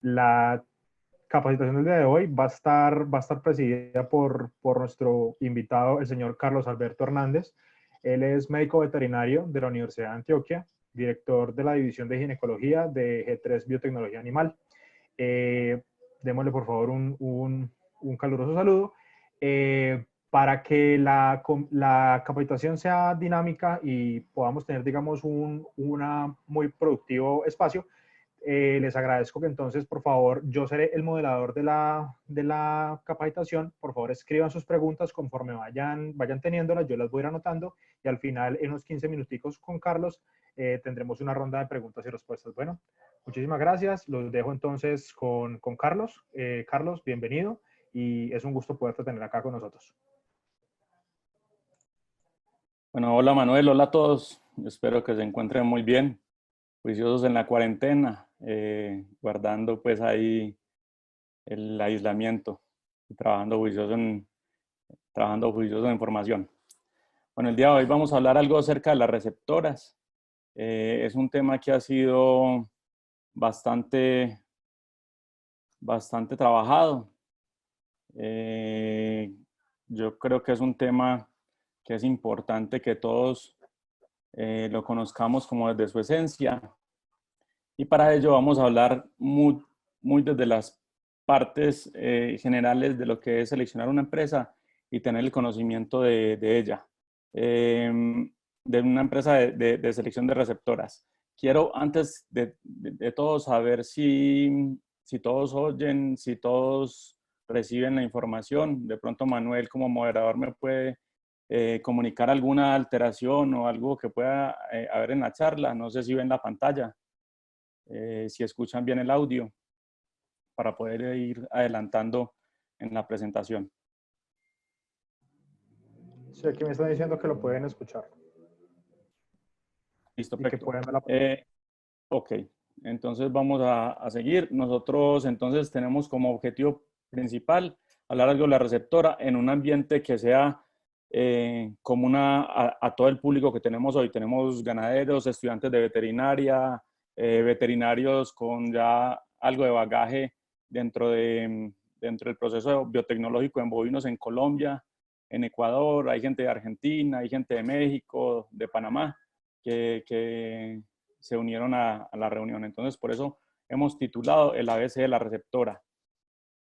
La capacitación del día de hoy va a estar presidida por nuestro invitado, el señor Carlos Alberto Hernández. Él es médico veterinario de la Universidad de Antioquia, director de la División de Ginecología de G3 Biotecnología Animal. Eh, Démosle por favor un caluroso saludo. Para que la capacitación sea dinámica y podamos tener, digamos, una muy productivo espacio, les agradezco que entonces, por favor, yo seré el moderador de la capacitación. Por favor, escriban sus preguntas conforme vayan teniéndolas, yo las voy a ir anotando y al final, en unos 15 minuticos con Carlos, tendremos una ronda de preguntas y respuestas. Bueno, muchísimas gracias. Los dejo entonces con Carlos. Carlos, bienvenido y es un gusto poderte tener acá con nosotros. Bueno, hola Manuel, hola a todos. Espero que se encuentren muy bien, juiciosos en la cuarentena, guardando pues ahí el aislamiento y trabajando juicioso en información. Bueno, el día de hoy vamos a hablar algo acerca de las receptoras. Es un tema que ha sido bastante trabajado. Yo creo que es un tema que es importante que todos lo conozcamos como desde su esencia. Y para ello vamos a hablar muy desde las partes generales de lo que es seleccionar una empresa y tener el conocimiento de ella, de una empresa de selección de receptoras. Quiero antes de todo saber si todos oyen, si todos reciben la información. De pronto Manuel como moderador me puede comunicar alguna alteración o algo que pueda haber en la charla. No sé si ven la pantalla, si escuchan bien el audio, para poder ir adelantando en la presentación. Sí, aquí me están diciendo que lo pueden escuchar Listo, y que perfecto. pueden ver la pantalla. Ok, entonces vamos a seguir. Nosotros entonces tenemos como objetivo principal hablar algo de la receptora en un ambiente que sea común a todo el público que tenemos hoy. Tenemos ganaderos, estudiantes de veterinaria, veterinarios con ya algo de bagaje dentro del proceso biotecnológico en bovinos en Colombia, en Ecuador, hay gente de Argentina, hay gente de México, de Panamá, que se unieron a la reunión. Entonces, por eso hemos titulado el ABC de la receptora.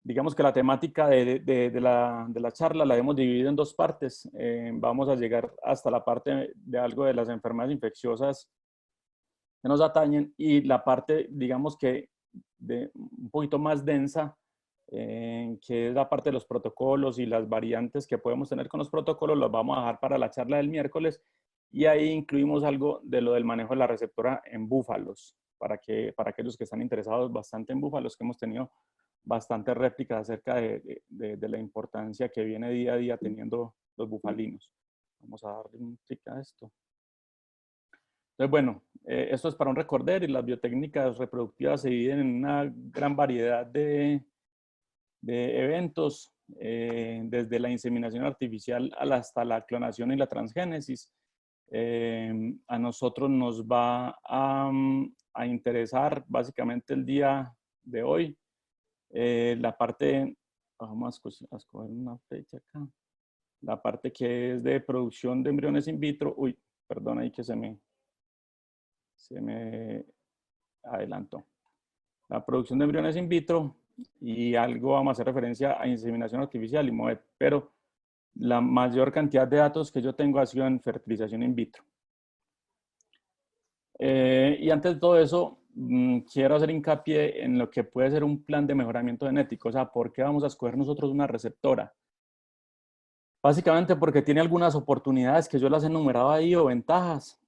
Digamos que la temática de la charla la hemos dividido en dos partes. Vamos a llegar hasta la parte de algo de las enfermedades infecciosas que nos atañen y la parte, digamos que un poquito más densa, que es la parte de los protocolos y las variantes que podemos tener con los protocolos, los vamos a dejar para la charla del miércoles. Y ahí incluimos algo de lo del manejo de la receptora en búfalos, para aquellos que están interesados bastante en búfalos, que hemos tenido bastantes réplicas acerca de la importancia que viene día a día teniendo los bufalinos. Vamos a darle un clic a esto. Entonces, bueno, esto es para un recorder y las biotécnicas reproductivas se dividen en una gran variedad de eventos, desde la inseminación artificial hasta la clonación y la transgénesis. A nosotros nos va a interesar básicamente el día de hoy la parte, vamos a escoger una fecha acá, la parte que es de producción de embriones in vitro. Uy, perdón ahí que se me adelantó. La producción de embriones in vitro y algo vamos a hacer referencia a inseminación artificial y MOET, pero la mayor cantidad de datos que yo tengo ha sido en fertilización in vitro. Y antes de todo eso, quiero hacer hincapié en lo que puede ser un plan de mejoramiento genético. O sea, ¿por qué vamos a escoger nosotros una receptora? Básicamente porque tiene algunas oportunidades que yo las he enumerado ahí, o ventajas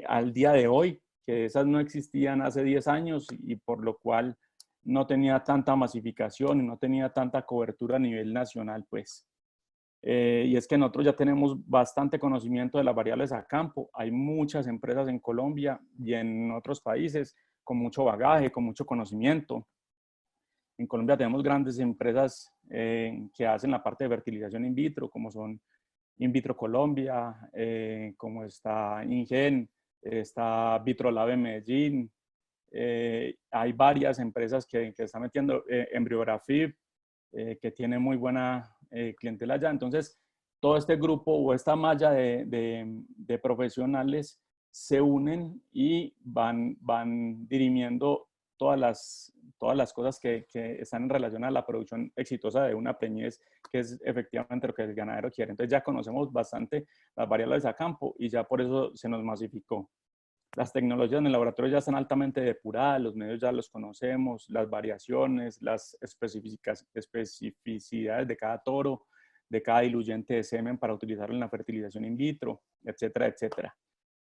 al día de hoy, que esas no existían hace 10 años y por lo cual no tenía tanta masificación y no tenía tanta cobertura a nivel nacional, pues. Y es que nosotros ya tenemos bastante conocimiento de las variables a campo. Hay muchas empresas en Colombia y en otros países con mucho bagaje, con mucho conocimiento. En Colombia tenemos grandes empresas que hacen la parte de fertilización in vitro, como son In Vitro Colombia, como está INGEN, está Vitrolab en Medellín, hay varias empresas que están metiendo Embryography, que tiene muy buena clientela allá. Entonces, todo este grupo o esta malla de profesionales se unen y van dirimiendo todas las cosas que están en relación a la producción exitosa de una preñez, que es efectivamente lo que el ganadero quiere. Entonces ya conocemos bastante las variables a campo y ya por eso se nos masificó. Las tecnologías en el laboratorio ya están altamente depuradas, los medios ya los conocemos, las variaciones, las especificidades de cada toro, de cada diluyente de semen para utilizarlo en la fertilización in vitro, etcétera, etcétera.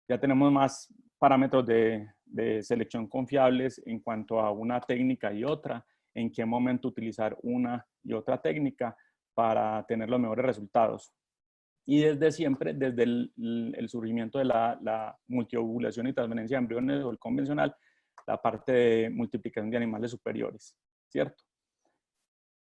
Ya tenemos más parámetros de selección confiables en cuanto a una técnica y otra, en qué momento utilizar una y otra técnica para tener los mejores resultados. Y desde siempre, desde el surgimiento de la multiovulación y transferencia de embriones o el convencional, la parte de multiplicación de animales superiores, ¿cierto?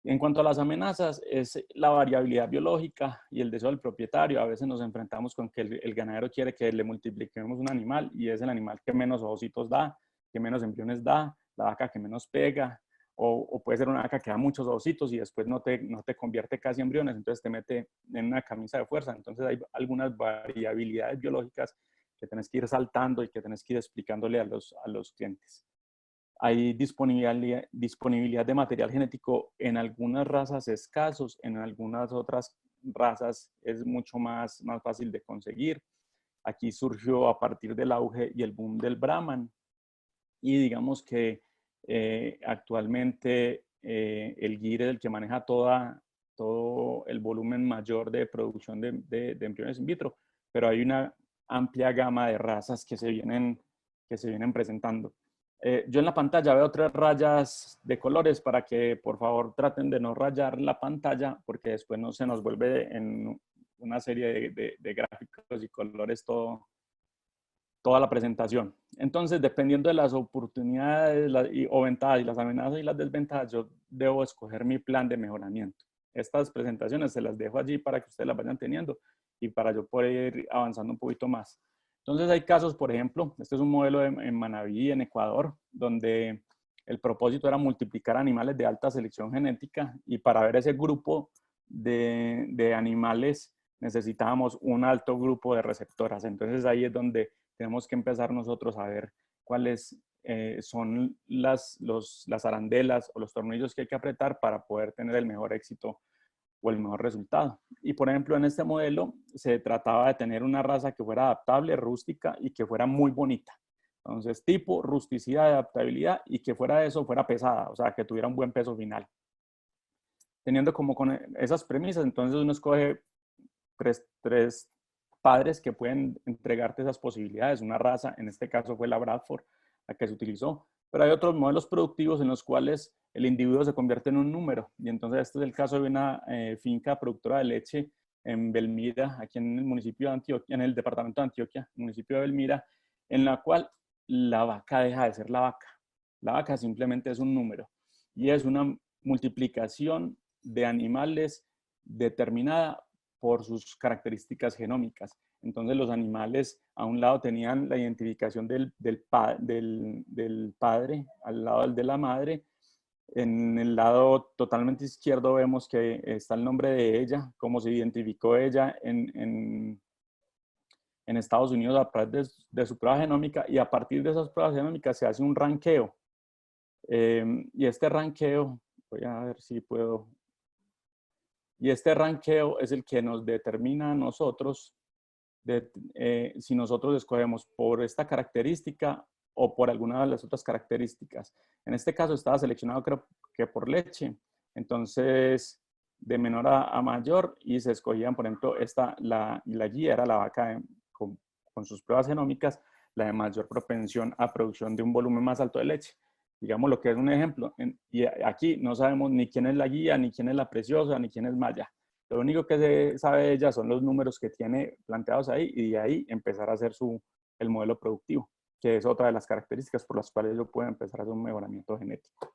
En cuanto a las amenazas, es la variabilidad biológica y el deseo del propietario. A veces nos enfrentamos con que el ganadero quiere que le multipliquemos un animal y es el animal que menos ovocitos da, que menos embriones da, la vaca que menos pega, o puede ser una vaca que da muchos ovocitos y después no te convierte casi en embriones, entonces te mete en una camisa de fuerza. Entonces hay algunas variabilidades biológicas que tenés que ir saltando y que tenés que ir explicándole a los clientes. Hay disponibilidad de material genético en algunas razas escasos, en algunas otras razas es mucho más fácil de conseguir. Aquí surgió a partir del auge y el boom del Brahman. Y digamos que actualmente el GIR es el que maneja todo el volumen mayor de producción de embriones in vitro, pero hay una amplia gama de razas que se vienen presentando. Yo en la pantalla veo 3 rayas de colores para que por favor traten de no rayar la pantalla porque después no se nos vuelve en una serie de gráficos y colores toda la presentación. Entonces, dependiendo de las oportunidades o ventajas y las amenazas y las desventajas, yo debo escoger mi plan de mejoramiento. Estas presentaciones se las dejo allí para que ustedes las vayan teniendo y para yo poder ir avanzando un poquito más. Entonces, hay casos, por ejemplo, este es un modelo en Manabí, en Ecuador, donde el propósito era multiplicar animales de alta selección genética y para ver ese grupo de animales necesitábamos un alto grupo de receptoras. Entonces, ahí es donde tenemos que empezar nosotros a ver cuáles son las arandelas o los tornillos que hay que apretar para poder tener el mejor éxito o el mejor resultado. Y por ejemplo, en este modelo se trataba de tener una raza que fuera adaptable, rústica y que fuera muy bonita. Entonces, tipo, rusticidad, adaptabilidad y que fuera de eso, fuera pesada, o sea, que tuviera un buen peso final. Teniendo como con esas premisas, entonces uno escoge tres padres que pueden entregarte esas posibilidades. Una raza, en este caso fue la Bradford, la que se utilizó, pero hay otros modelos productivos en los cuales el individuo se convierte en un número. Y entonces este es el caso de una finca productora de leche en Belmira, aquí en el municipio de Antioquia, en el departamento de Antioquia, municipio de Belmira, en la cual la vaca deja de ser la vaca. La vaca simplemente es un número y es una multiplicación de animales determinada por sus características genómicas. Entonces los animales a un lado tenían la identificación del padre, al lado del de la madre. En el lado totalmente izquierdo vemos que está el nombre de ella, cómo se identificó ella en Estados Unidos a través de su prueba genómica, y a partir de esas pruebas genómicas se hace un ranqueo. Y este ranqueo, voy a ver si puedo... Y este ranqueo es el que nos determina a nosotros si nosotros escogemos por esta característica o por alguna de las otras características. En este caso estaba seleccionado creo que por leche. Entonces, de menor a mayor, y se escogían, por ejemplo, la guía era la vaca con sus pruebas genómicas, la de mayor propensión a producción de un volumen más alto de leche. Digamos lo que es un ejemplo. Y aquí no sabemos ni quién es la guía, ni quién es la preciosa, ni quién es Maya. Lo único que se sabe de ella son los números que tiene planteados ahí, y de ahí empezar a hacer el modelo productivo, que es otra de las características por las cuales yo puedo empezar a hacer un mejoramiento genético.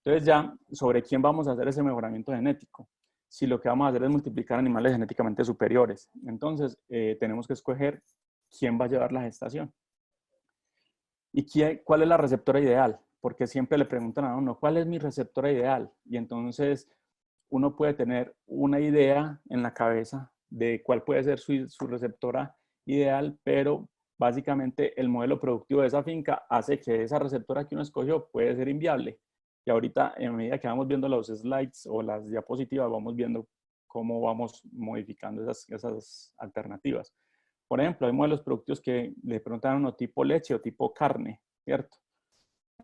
Entonces ya, ¿sobre quién vamos a hacer ese mejoramiento genético? Si lo que vamos a hacer es multiplicar animales genéticamente superiores, entonces tenemos que escoger quién va a llevar la gestación. ¿Cuál es la receptora ideal? Porque siempre le preguntan a uno, ¿cuál es mi receptora ideal? Y entonces uno puede tener una idea en la cabeza de cuál puede ser su receptora ideal, pero básicamente el modelo productivo de esa finca hace que esa receptora que uno escogió puede ser inviable. Y ahorita, en medida que vamos viendo los slides o las diapositivas, vamos viendo cómo vamos modificando esas alternativas. Por ejemplo, hay modelos productivos que le preguntan a uno tipo leche o tipo carne, ¿cierto?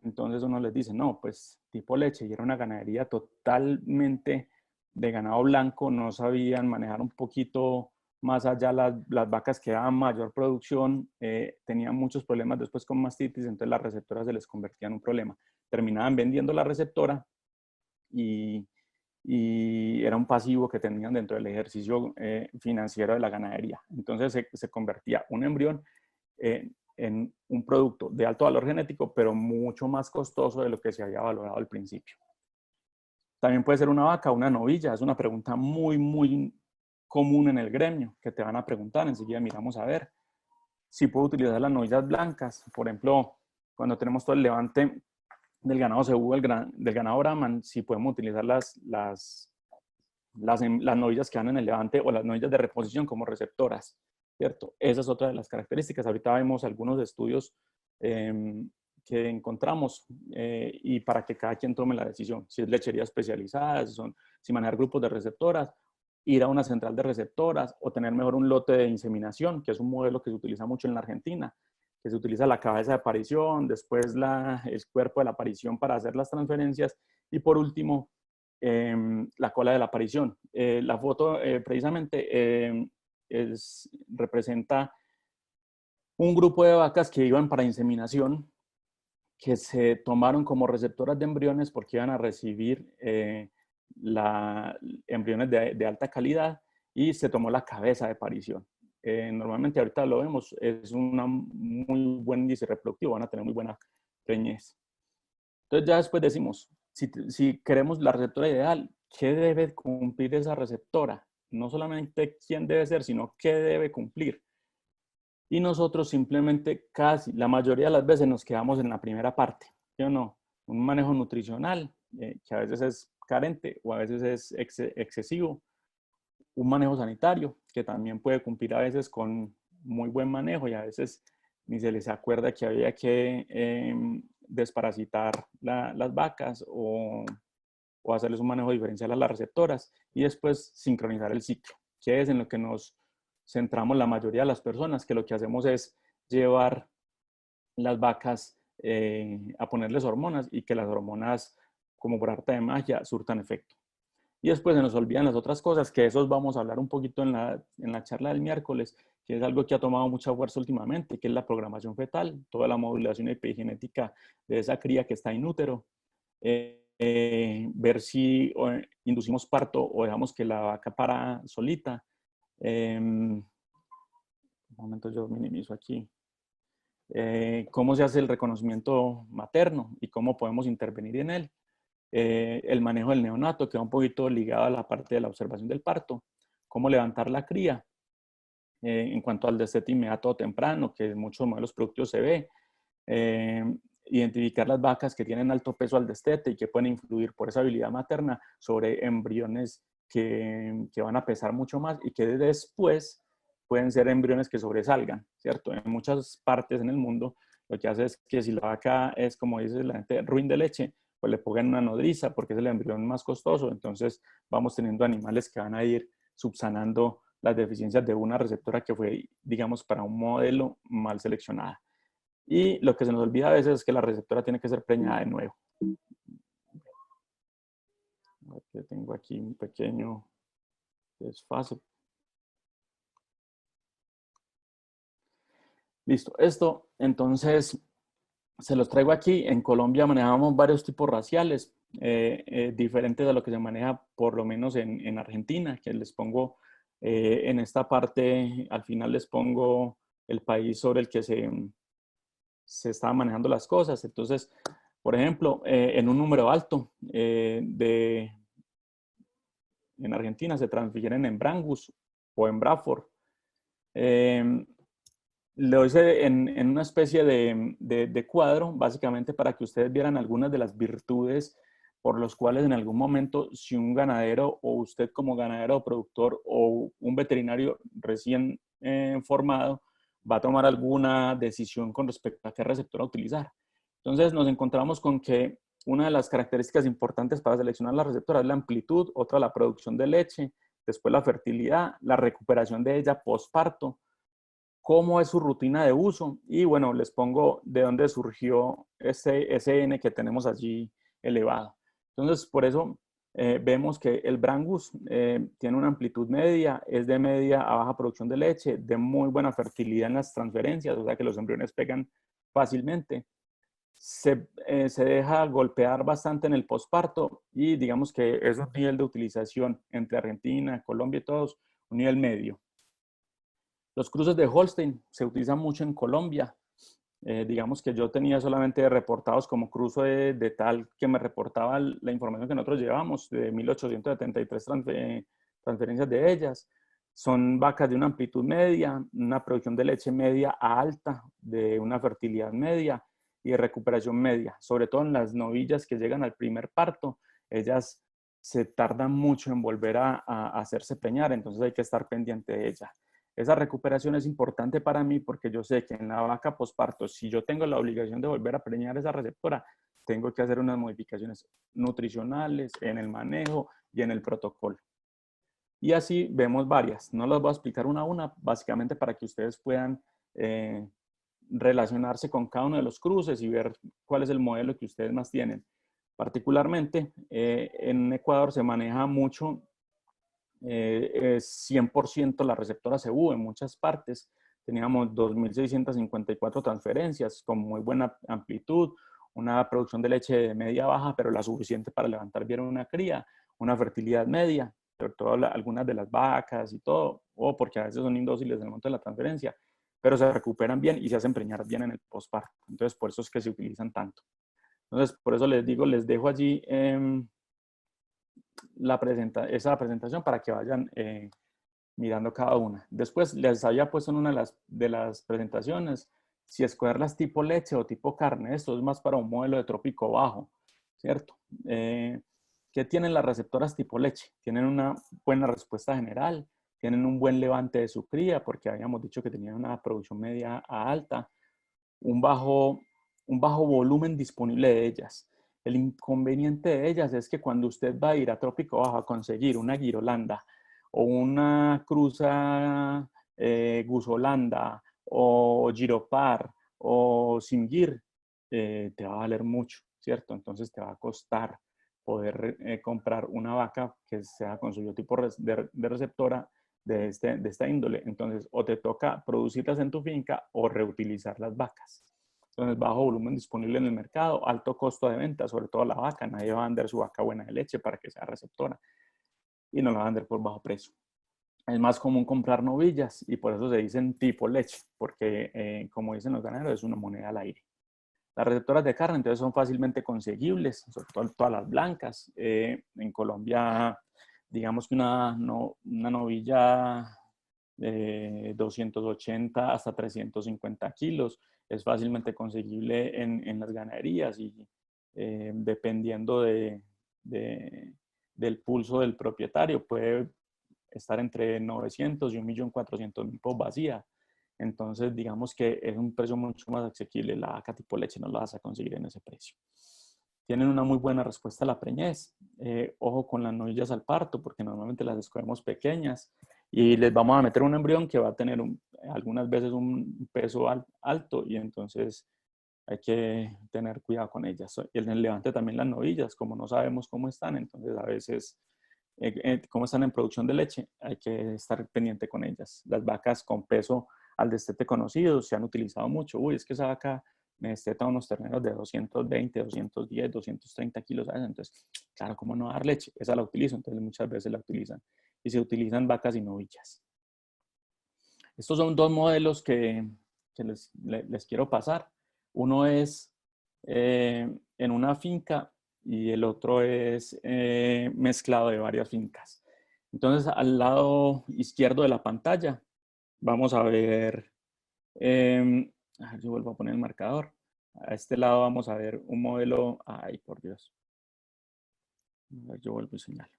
Entonces uno les dice, no, pues tipo leche, y era una ganadería totalmente de ganado blanco, no sabían manejar un poquito más allá las vacas que daban mayor producción, tenían muchos problemas después con mastitis, entonces las receptoras se les convertían en un problema. Terminaban vendiendo la receptora y era un pasivo que tenían dentro del ejercicio financiero de la ganadería. Entonces se convertía un embrión en un producto de alto valor genético, pero mucho más costoso de lo que se había valorado al principio. También puede ser una vaca o una novilla. Es una pregunta muy, muy común en el gremio que te van a preguntar. Enseguida miramos a ver si puedo utilizar las novillas blancas. Por ejemplo, cuando tenemos todo el levante del ganado cebú, del ganado Brahman, si podemos utilizar las novillas que van en el levante o las novillas de reposición como receptoras, ¿cierto? Esa es otra de las características. Ahorita vemos algunos estudios que encontramos y para que cada quien tome la decisión. Si es lechería especializada, si manejar grupos de receptoras, ir a una central de receptoras o tener mejor un lote de inseminación, que es un modelo que se utiliza mucho en la Argentina, que se utiliza la cabeza de aparición, después el cuerpo de la aparición para hacer las transferencias y por último la cola de la aparición. La foto precisamente representa un grupo de vacas que iban para inseminación, que se tomaron como receptoras de embriones porque iban a recibir embriones de alta calidad y se tomó la cabeza de aparición. Normalmente ahorita lo vemos, es un muy buen índice reproductivo, van a tener muy buena preñez. Entonces ya después decimos, si queremos la receptora ideal, ¿qué debe cumplir esa receptora? No solamente quién debe ser, sino qué debe cumplir. Y nosotros simplemente la mayoría de las veces nos quedamos en la primera parte, ¿sí o no? Un manejo nutricional, que a veces es carente o a veces es excesivo. Un manejo sanitario, que también puede cumplir a veces con muy buen manejo y a veces ni se les acuerda que había que desparasitar las vacas o hacerles un manejo diferencial a las receptoras y después sincronizar el ciclo, que es en lo que nos centramos la mayoría de las personas, que lo que hacemos es llevar las vacas a ponerles hormonas y que las hormonas, como por arte de magia, surtan efecto. Y después se nos olvidan las otras cosas, que esos vamos a hablar un poquito en la charla del miércoles, que es algo que ha tomado mucha fuerza últimamente, que es la programación fetal, toda la modulación epigenética de esa cría que está in útero. Ver si inducimos parto o dejamos que la vaca para solita. Un momento, yo minimizo aquí. Cómo se hace el reconocimiento materno y cómo podemos intervenir en él. El manejo del neonato, que va un poquito ligado a la parte de la observación del parto. Cómo levantar la cría. En cuanto al destete inmediato o temprano, que en muchos modelos productivos se ve. Identificar las vacas que tienen alto peso al destete y que pueden influir por esa habilidad materna sobre embriones que van a pesar mucho más y que después pueden ser embriones que sobresalgan, ¿cierto? En muchas partes en el mundo lo que hace es que si la vaca es, como dice la gente, ruin de leche, pues le pongan una nodriza porque es el embrión más costoso, entonces vamos teniendo animales que van a ir subsanando las deficiencias de una receptora que fue, digamos, para un modelo mal seleccionada. Y lo que se nos olvida a veces es que la receptora tiene que ser preñada de nuevo. Tengo aquí un pequeño desfase. Listo. Esto, entonces, se los traigo aquí. En Colombia manejamos varios tipos raciales, diferentes a lo que se maneja por lo menos en Argentina, que les pongo en esta parte, al final les pongo el país sobre el que se estaban manejando las cosas. Entonces, por ejemplo, en un número alto en Argentina se transfieren en Brangus o en Braford. lo hice en una especie de cuadro, básicamente para que ustedes vieran algunas de las virtudes por los cuales en algún momento, si un ganadero o usted como ganadero o productor o un veterinario recién formado va a tomar alguna decisión con respecto a qué receptora utilizar. Entonces nos encontramos con que una de las características importantes para seleccionar la receptora es la amplitud, otra la producción de leche, después la fertilidad, la recuperación de ella postparto, cómo es su rutina de uso y bueno, les pongo de dónde surgió ese SN que tenemos allí elevado. Entonces, por eso vemos que el Brangus tiene una amplitud media, es de media a baja producción de leche, de muy buena fertilidad en las transferencias, o sea que los embriones pegan fácilmente. Se deja golpear bastante en el posparto y digamos que es un nivel de utilización entre Argentina, Colombia y todos, un nivel medio. Los cruces de Holstein se utilizan mucho en Colombia. Digamos que yo tenía solamente reportados como cruce de tal que me reportaba la información que nosotros llevamos, de 1873 transferencias de ellas. Son vacas de una amplitud media, una producción de leche media a alta, de una fertilidad media y de recuperación media. Sobre todo en las novillas que llegan al primer parto, ellas se tardan mucho en volver a hacerse preñar, entonces hay que estar pendiente de ella. Esa recuperación es importante para mí porque yo sé que en la vaca posparto, si yo tengo la obligación de volver a preñar esa receptora, tengo que hacer unas modificaciones nutricionales en el manejo y en el protocolo. Y así vemos varias. No las voy a explicar una a una, básicamente para que ustedes puedan relacionarse con cada uno de los cruces y ver cuál es el modelo que ustedes más tienen. Particularmente, en Ecuador se maneja mucho 100% la receptora CU en muchas partes. Teníamos 2.654 transferencias con muy buena amplitud, una producción de leche de media baja, pero la suficiente para levantar bien una cría, una fertilidad media, sobre todo algunas de las vacas y todo, o porque a veces son indóciles en el momento de la transferencia, pero se recuperan bien y se hacen preñar bien en el posparto. Entonces, por eso es que se utilizan tanto. Entonces, por eso les digo, les dejo allí esa presentación para que vayan mirando cada una. Después les había puesto en una de las presentaciones si escogerlas tipo leche o tipo carne. Esto es más para un modelo de trópico bajo, ¿cierto? ¿Qué tienen las receptoras tipo leche? Tienen una buena respuesta general, tienen un buen levante de su cría, porque habíamos dicho que tenían una producción media a alta, un bajo volumen disponible de ellas. El inconveniente de ellas es que cuando usted va a ir a trópico bajo a conseguir una guirolanda o una cruza gusolanda o giropar o singir, te va a valer mucho, ¿cierto? Entonces te va a costar poder comprar una vaca que sea con su biotipo de receptora de esta índole. Entonces, o te toca producirlas en tu finca o reutilizar las vacas. Entonces, bajo volumen disponible en el mercado, alto costo de venta, sobre todo la vaca. Nadie va a vender su vaca buena de leche para que sea receptora y no la va a vender por bajo precio. Es más común comprar novillas y por eso se dicen tipo leche, porque como dicen los ganaderos, es una moneda al aire. Las receptoras de carne entonces son fácilmente conseguibles, sobre todo todas las blancas. En Colombia, digamos que una novilla de 280 hasta 350 kilos es fácilmente conseguible en las ganaderías y dependiendo del pulso del propietario puede estar entre 900 y 1.400.000 por vacía. Entonces, digamos que es un precio mucho más asequible. La vaca tipo leche no la vas a conseguir en ese precio. Tienen una muy buena respuesta a la preñez. Ojo con las novillas al parto, porque normalmente las escogemos pequeñas y les vamos a meter un embrión que va a tener algunas veces un peso alto y entonces hay que tener cuidado con ellas. Y en el levante también las novillas, como no sabemos cómo están, entonces a veces cómo están en producción de leche, hay que estar pendiente con ellas. Las vacas con peso al destete conocido se han utilizado mucho. Uy, es que esa vaca me desteta unos terneros de 220, 210, 230 kilos. ¿Sabes? Entonces, claro, ¿cómo no dar leche? Esa la utilizo, entonces muchas veces la utilizan. Y se utilizan vacas y novillas. Estos son dos modelos que les quiero pasar. Uno es en una finca y el otro es mezclado de varias fincas. Entonces, al lado izquierdo de la pantalla vamos a ver A ver, yo vuelvo a poner el marcador. A este lado vamos a ver un modelo. Ay, por Dios. A ver, yo vuelvo y señalo.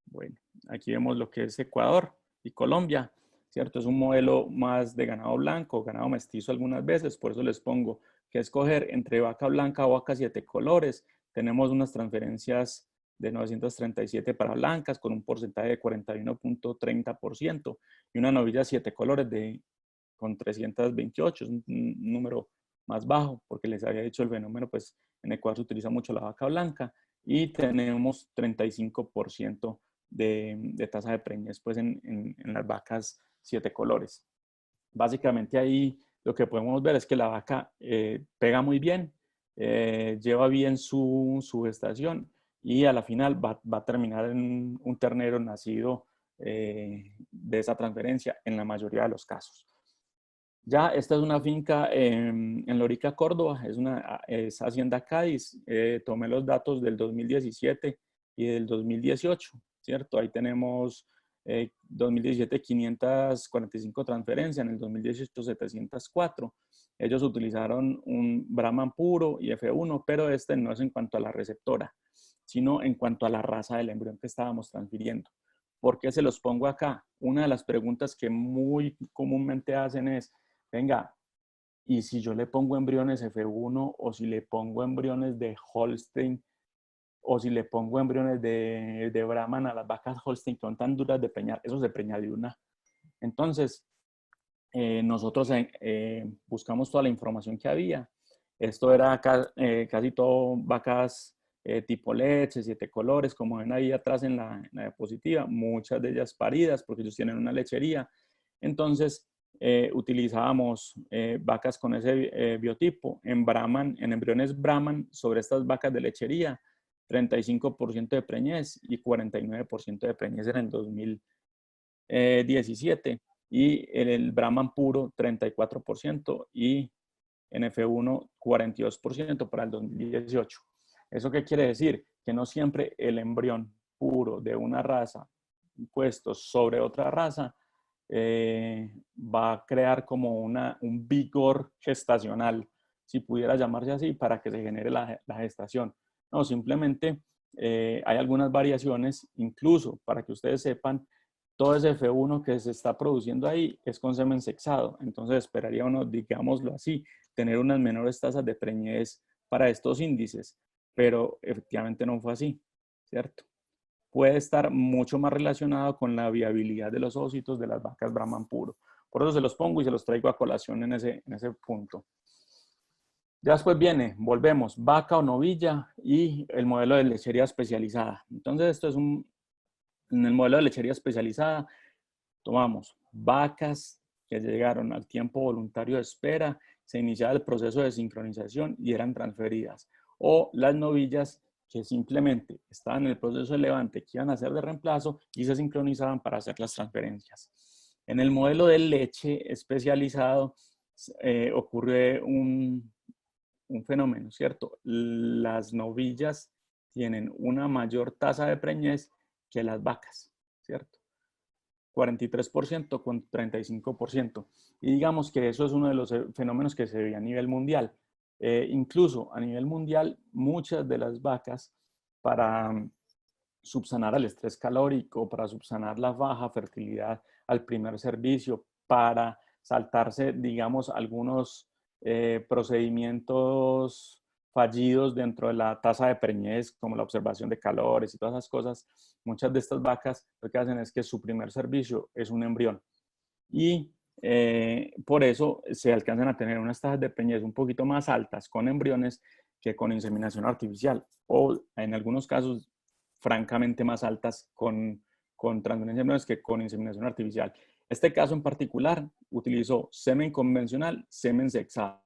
Bueno, aquí vemos lo que es Ecuador y Colombia, ¿cierto? Es un modelo más de ganado blanco, ganado mestizo algunas veces, por eso les pongo que escoger entre vaca blanca o vaca 7 colores. Tenemos unas transferencias de 937 para blancas con un porcentaje de 41.30% y una novilla 7 colores con 328, es un número más bajo porque les había dicho el fenómeno, pues en Ecuador se utiliza mucho la vaca blanca y tenemos 35% de tasa de preñez pues en las vacas 7 colores. Básicamente ahí lo que podemos ver es que la vaca pega muy bien, lleva bien su gestación y a la final va a terminar en un ternero nacido de esa transferencia en la mayoría de los casos. Ya, esta es una finca en Lorica, Córdoba, es Hacienda Cádiz. Tomé los datos del 2017 y del 2018, ¿cierto? Ahí tenemos 2017 545 transferencias, en el 2018 704. Ellos utilizaron un Brahman puro y F1, pero este no es en cuanto a la receptora, sino en cuanto a la raza del embrión que estábamos transfiriendo. ¿Por qué se los pongo acá? Una de las preguntas que muy comúnmente hacen es, venga, y si yo le pongo embriones F1 o si le pongo embriones de Holstein o si le pongo embriones de Brahman a las vacas Holstein que son tan duras de preñar, eso se preña de una. Entonces, nosotros buscamos toda la información que había. Esto era casi todo vacas tipo leche, 7 colores, como ven ahí atrás en la diapositiva, muchas de ellas paridas porque ellos tienen una lechería. Entonces, utilizábamos vacas con ese biotipo en Brahman, en embriones Brahman sobre estas vacas de lechería, 35% de preñez y 49% de preñez en el 2017 y el Brahman puro 34% y en F1 42% para el 2018. ¿Eso qué quiere decir? Que no siempre el embrión puro de una raza puesto sobre otra raza va a crear como un vigor gestacional, si pudiera llamarse así, para que se genere la gestación. No, simplemente hay algunas variaciones, incluso para que ustedes sepan, todo ese F1 que se está produciendo ahí es con semen sexado. Entonces esperaría uno, digámoslo así, tener unas menores tasas de preñez para estos índices, pero efectivamente no fue así, ¿cierto? Puede estar mucho más relacionado con la viabilidad de los ósitos de las vacas Brahman puro. Por eso se los pongo y se los traigo a colación en ese punto. Ya después viene, volvemos, vaca o novilla y el modelo de lechería especializada. Entonces esto es en el modelo de lechería especializada, tomamos vacas que llegaron al tiempo voluntario de espera, se iniciaba el proceso de sincronización y eran transferidas. O las novillas que simplemente estaban en el proceso de levante, que iban a ser de reemplazo y se sincronizaban para hacer las transferencias. En el modelo de leche especializado ocurre un fenómeno, ¿cierto? Las novillas tienen una mayor tasa de preñez que las vacas, ¿cierto? 43% con 35%. Y digamos que eso es uno de los fenómenos que se ve a nivel mundial. Incluso a nivel mundial, muchas de las vacas, para subsanar el estrés calórico, para subsanar la baja fertilidad al primer servicio, para saltarse, digamos, algunos procedimientos fallidos dentro de la tasa de preñez, como la observación de calores y todas esas cosas, muchas de estas vacas lo que hacen es que su primer servicio es un embrión. Y por eso se alcanzan a tener unas tasas de preñez un poquito más altas con embriones que con inseminación artificial, o en algunos casos francamente más altas con transferencia de embriones que con inseminación artificial. Este caso en particular utilizó semen convencional, semen sexado.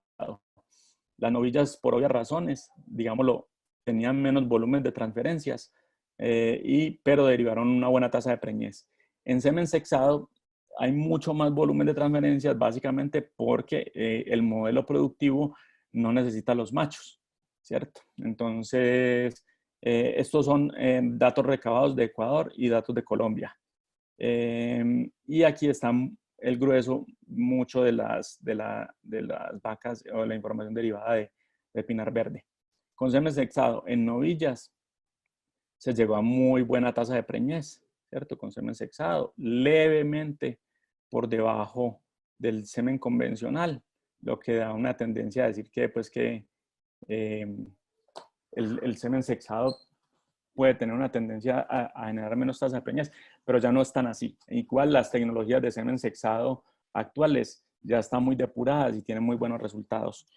Las novillas, por obvias razones, digámoslo, tenían menos volumen de transferencias, pero derivaron una buena tasa de preñez. En semen sexado hay mucho más volumen de transferencias, básicamente porque el modelo productivo no necesita los machos, ¿cierto? Entonces, estos son datos recabados de Ecuador y datos de Colombia. Y aquí están el grueso mucho de las vacas o de la información derivada de pinar verde. Con semen sexado en novillas se llegó a muy buena tasa de preñez, ¿cierto? Con semen sexado, levemente por debajo del semen convencional, lo que da una tendencia a decir que, pues, que el semen sexado puede tener una tendencia a generar menos tasa de preñez, pero ya no es tan así. Igual las tecnologías de semen sexado actuales ya están muy depuradas y tienen muy buenos resultados.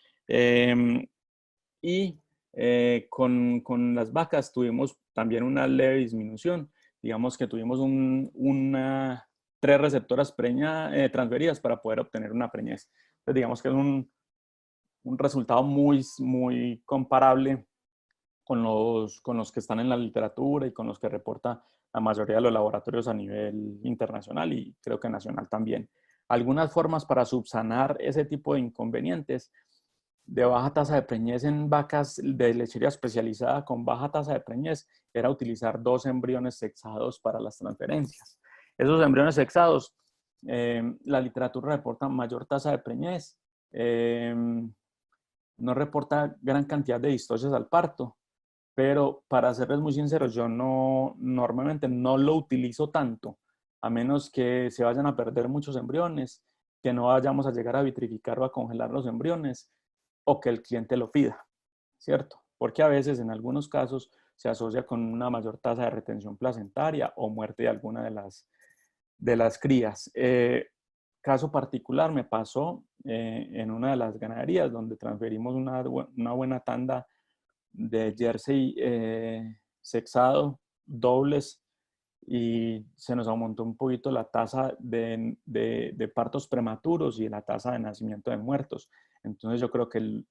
Con las vacas tuvimos también una leve disminución. Digamos que tuvimos 3 receptoras transferidas para poder obtener una preñez. Entonces, digamos que es un resultado muy comparable con los que están en la literatura y con los que reporta la mayoría de los laboratorios a nivel internacional y creo que nacional también. Algunas formas para subsanar ese tipo de inconvenientes de baja tasa de preñez en vacas de lechería especializada con baja tasa de preñez era utilizar 2 embriones sexados para las transferencias. Esos embriones sexados, la literatura reporta mayor tasa de preñez, no reporta gran cantidad de distocias al parto, pero para serles muy sinceros, yo normalmente no lo utilizo tanto, a menos que se vayan a perder muchos embriones, que no vayamos a llegar a vitrificar o a congelar los embriones, o que el cliente lo pida, ¿cierto? Porque a veces, en algunos casos, se asocia con una mayor tasa de retención placentaria o muerte de alguna de las crías. Caso particular me pasó en una de las ganaderías donde transferimos una buena tanda de jersey sexado, dobles, y se nos aumentó un poquito la tasa de partos prematuros y la tasa de nacimiento de muertos. Entonces yo creo que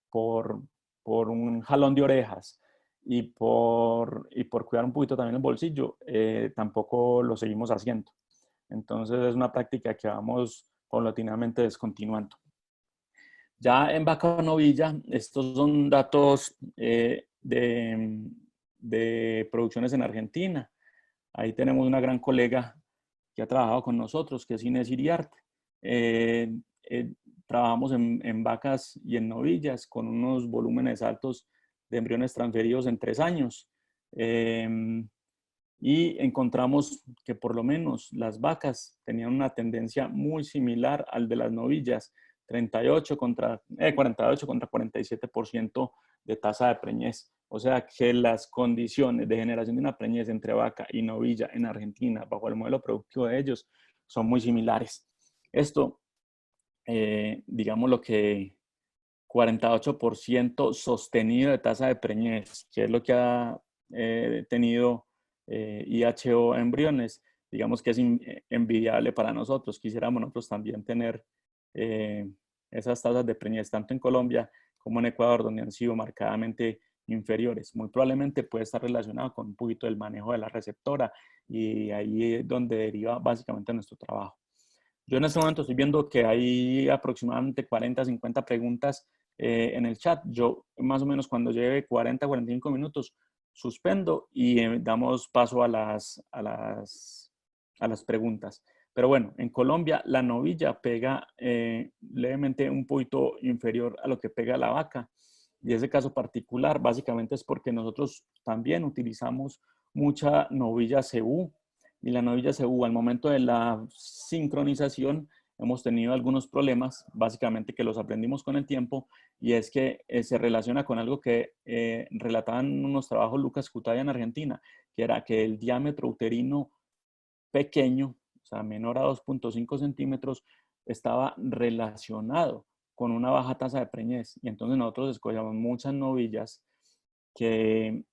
por, por un jalón de orejas y por cuidar un poquito también el bolsillo, tampoco lo seguimos haciendo. Entonces es una práctica que vamos paulatinamente descontinuando. Ya en vaca o novilla, estos son datos de producciones en Argentina. Ahí tenemos una gran colega que ha trabajado con nosotros, que es Inés Iriarte. Trabajamos en vacas y en novillas con unos volúmenes altos de embriones transferidos en 3 años. Y encontramos que por lo menos las vacas tenían una tendencia muy similar al de las novillas, 48 contra 47% de tasa de preñez. O sea que las condiciones de generación de una preñez entre vaca y novilla en Argentina, bajo el modelo productivo de ellos, son muy similares. Esto, digamos lo que 48% sostenido de tasa de preñez, que es lo que ha tenido IHO embriones, digamos que es envidiable para nosotros. Quisiéramos nosotros también tener esas tasas de preñez tanto en Colombia como en Ecuador, donde han sido marcadamente inferiores. Muy probablemente puede estar relacionado con un poquito del manejo de la receptora y ahí es donde deriva básicamente nuestro trabajo. Yo en este momento estoy viendo que hay aproximadamente 40, 50 preguntas en el chat. Yo más o menos cuando lleve 40, 45 minutos suspendo y damos paso a las preguntas. Pero bueno, en Colombia la novilla pega levemente un poquito inferior a lo que pega la vaca. Y ese caso particular básicamente es porque nosotros también utilizamos mucha novilla cebú. Y la novilla cebú al momento de la sincronización hemos tenido algunos problemas, básicamente que los aprendimos con el tiempo, y es que se relaciona con algo que relataban unos trabajos Lucas Cutaya en Argentina, que era que el diámetro uterino pequeño, o sea, menor a 2.5 centímetros, estaba relacionado con una baja tasa de preñez. Y entonces nosotros escogíamos muchas novillas que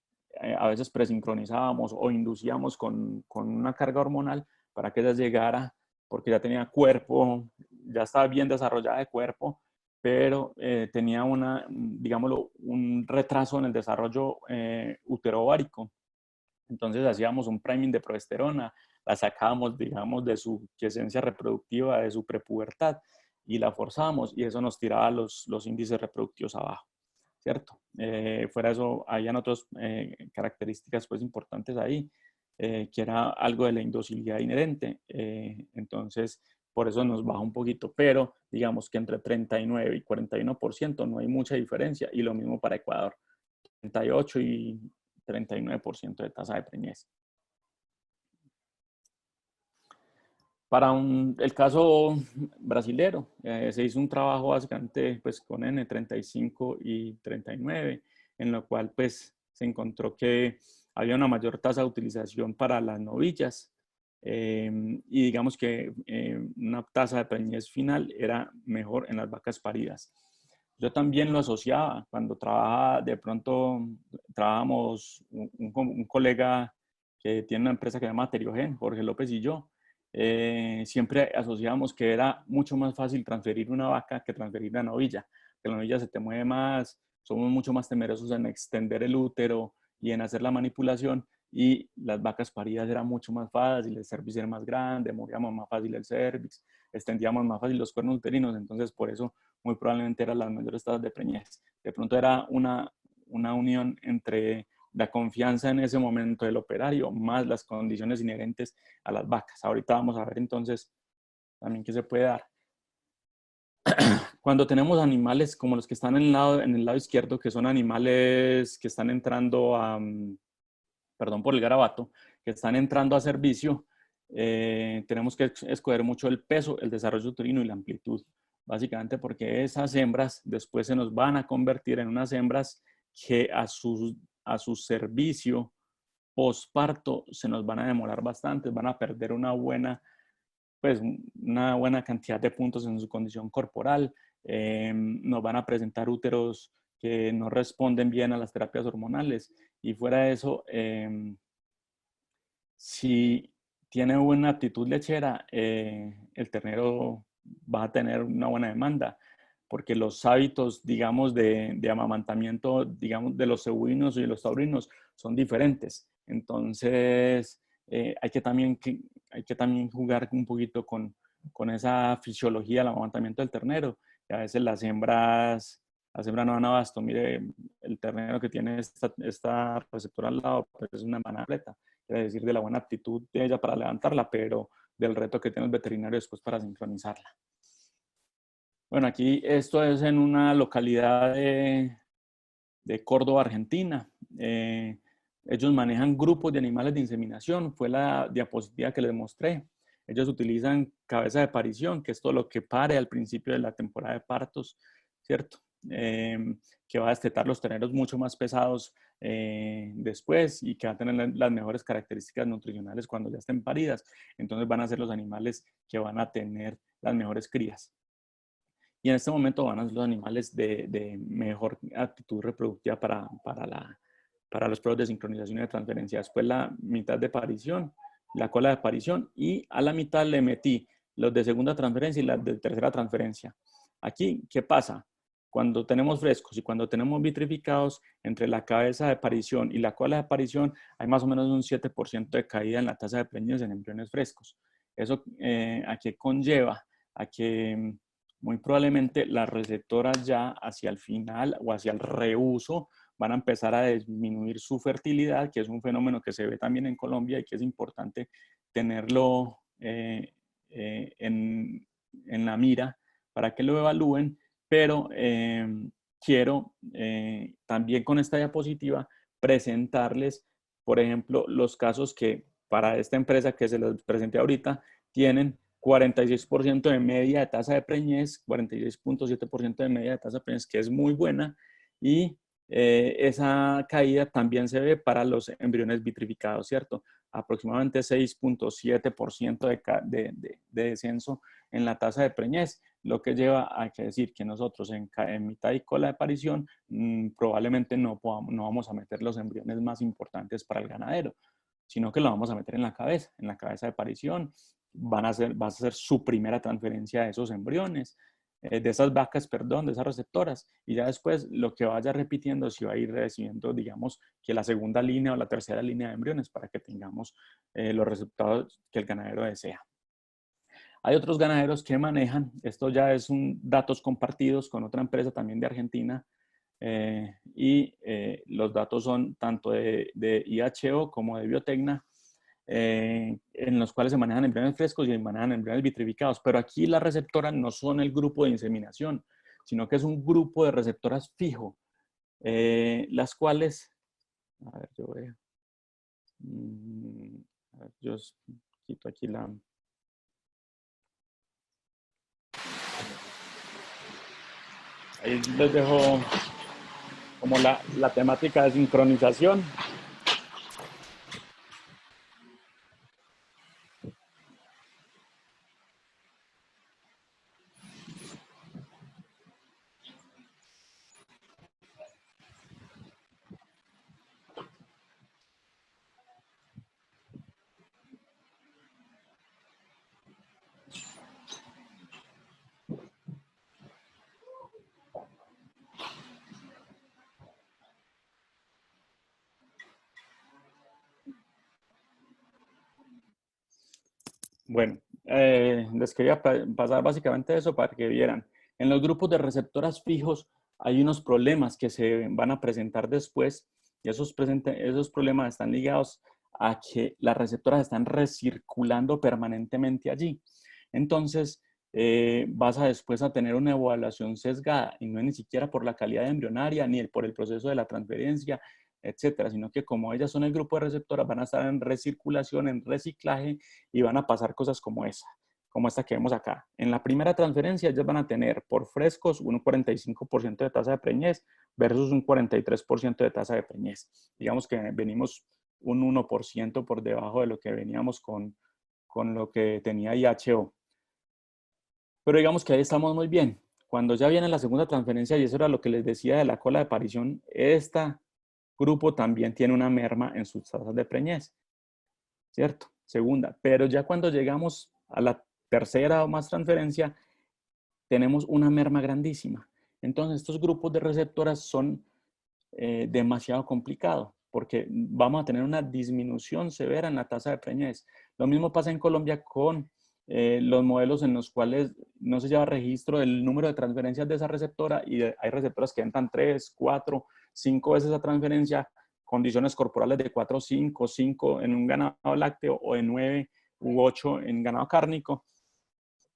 a veces presincronizábamos o inducíamos con una carga hormonal para que ella llegara, porque ya tenía cuerpo, ya estaba bien desarrollada de cuerpo, pero tenía digámoslo, un retraso en el desarrollo uterovárico. Entonces hacíamos un priming de progesterona, la sacábamos, digamos, de su quiescencia reproductiva, de su prepubertad, y la forzábamos, y eso nos tiraba los índices reproductivos abajo, ¿cierto? Fuera de eso, habían otras características pues importantes ahí, que era algo de la indocilidad inherente. Entonces, por eso nos baja un poquito, pero digamos que entre 39 y 41% no hay mucha diferencia, y lo mismo para Ecuador, 38 y 39% de tasa de preñez. Para el caso brasilero, se hizo un trabajo básicamente pues, con N35 y 39, en lo cual pues, se encontró que había una mayor tasa de utilización para las novillas, y digamos que una tasa de preñez final era mejor en las vacas paridas. Yo también lo asociaba cuando trabajaba, de pronto trabajamos un colega que tiene una empresa que se llama Teriogen, Jorge López y yo. Siempre asociábamos que era mucho más fácil transferir una vaca que transferir una novilla, que la novilla se te mueve más, somos mucho más temerosos en extender el útero y en hacer la manipulación, y las vacas paridas era mucho más fácil, el cervix era más grande, movíamos más fácil el cervix, extendíamos más fácil los cuernos uterinos, entonces por eso muy probablemente eran las mayores tasas de preñez. De pronto era una unión entre la confianza en ese momento del operario, más las condiciones inherentes a las vacas. Ahorita vamos a ver entonces también qué se puede dar. Cuando tenemos animales como los que están en el lado izquierdo, que son animales que están entrando a, perdón por el garabato, que están entrando a servicio, tenemos que escoger mucho el peso, el desarrollo uterino y la amplitud. Básicamente porque esas hembras después se nos van a convertir en unas hembras que a su servicio posparto se nos van a demorar bastante, van a perder una buena cantidad de puntos en su condición corporal, nos van a presentar úteros que no responden bien a las terapias hormonales, y fuera de eso, si tiene buena aptitud lechera, el ternero va a tener una buena demanda, porque los hábitos, digamos, de amamantamiento, digamos, de los cebuinos y los taurinos son diferentes. Entonces, hay que también jugar un poquito con esa fisiología del amamantamiento del ternero. Y a veces las hembras no dan abasto. Mire, el ternero que tiene esta receptora al lado, pues es una hembra completa. Quiere decir de la buena actitud de ella para levantarla, pero del reto que tiene el veterinario después para sincronizarla. Bueno, aquí esto es en una localidad de Córdoba, Argentina. Ellos manejan grupos de animales de inseminación. Fue la diapositiva que les mostré. Ellos utilizan cabeza de parición, que es todo lo que pare al principio de la temporada de partos, ¿cierto? Que va a destetar los terneros mucho más pesados después, y que va a tener las mejores características nutricionales cuando ya estén paridas. Entonces van a ser los animales que van a tener las mejores crías. Y en este momento van a ser los animales de mejor aptitud reproductiva para los pruebas de sincronización y de transferencia. Después la mitad de parición, la cola de parición, y a la mitad le metí los de segunda transferencia y las de tercera transferencia. Aquí, ¿qué pasa? Cuando tenemos frescos y cuando tenemos vitrificados, entre la cabeza de parición y la cola de parición hay más o menos un 7% de caída en la tasa de preñez en embriones frescos. Eso a qué conlleva a que muy probablemente las receptoras ya hacia el final o hacia el reuso van a empezar a disminuir su fertilidad, que es un fenómeno que se ve también en Colombia y que es importante tenerlo en la mira para que lo evalúen, pero quiero también con esta diapositiva presentarles, por ejemplo, los casos que para esta empresa que se los presenté ahorita tienen 46% de media de tasa de preñez, 46.7% de media de tasa de preñez, que es muy buena, y esa caída también se ve para los embriones vitrificados, ¿cierto? Aproximadamente 6.7% de descenso en la tasa de preñez, lo que lleva a decir que nosotros en mitad y cola de parición probablemente no vamos a meter los embriones más importantes para el ganadero, sino que lo vamos a meter en la cabeza de parición. Va a ser su primera transferencia de esos embriones, de esas vacas, perdón, de esas receptoras, y ya después lo que vaya repitiendo si va a ir recibiendo, digamos, que la segunda línea o la tercera línea de embriones para que tengamos los resultados que el ganadero desea. Hay otros ganaderos que manejan, esto ya es datos compartidos con otra empresa también de Argentina, y los datos son tanto de IHO como de Biotecna, en los cuales se manejan embriones frescos y se manejan embriones vitrificados. Pero aquí las receptoras no son el grupo de inseminación, sino que es un grupo de receptoras fijo, las cuales, a ver, yo veo, a ver, yo quito aquí la... Ahí les dejo como la temática de sincronización. Bueno, les quería pasar básicamente eso para que vieran. En los grupos de receptoras fijos hay unos problemas que se van a presentar después y esos problemas están ligados a que las receptoras están recirculando permanentemente allí. Entonces, vas a después a tener una evaluación sesgada y no es ni siquiera por la calidad embrionaria ni por el proceso de la transferencia, etcétera, sino que como ellas son el grupo de receptoras, van a estar en recirculación, en reciclaje y van a pasar cosas como esta que vemos acá. En la primera transferencia ellas van a tener por frescos un 45% de tasa de preñez versus un 43% de tasa de preñez. Digamos que venimos un 1% por debajo de lo que veníamos con lo que tenía IHO. Pero digamos que ahí estamos muy bien. Cuando ya viene la segunda transferencia, y eso era lo que les decía de la cola de aparición, este grupo también tiene una merma en sus tasas de preñez, ¿cierto? Segunda. Pero ya cuando llegamos a la tercera o más transferencia, tenemos una merma grandísima. Entonces, estos grupos de receptoras son demasiado complicados porque vamos a tener una disminución severa en la tasa de preñez. Lo mismo pasa en Colombia con los modelos en los cuales no se lleva registro del número de transferencias de esa receptora y hay receptoras que entran 3, 4, 5 veces esa transferencia, condiciones corporales de 4, 5, 5 en un ganado lácteo o de 9 u 8 en ganado cárnico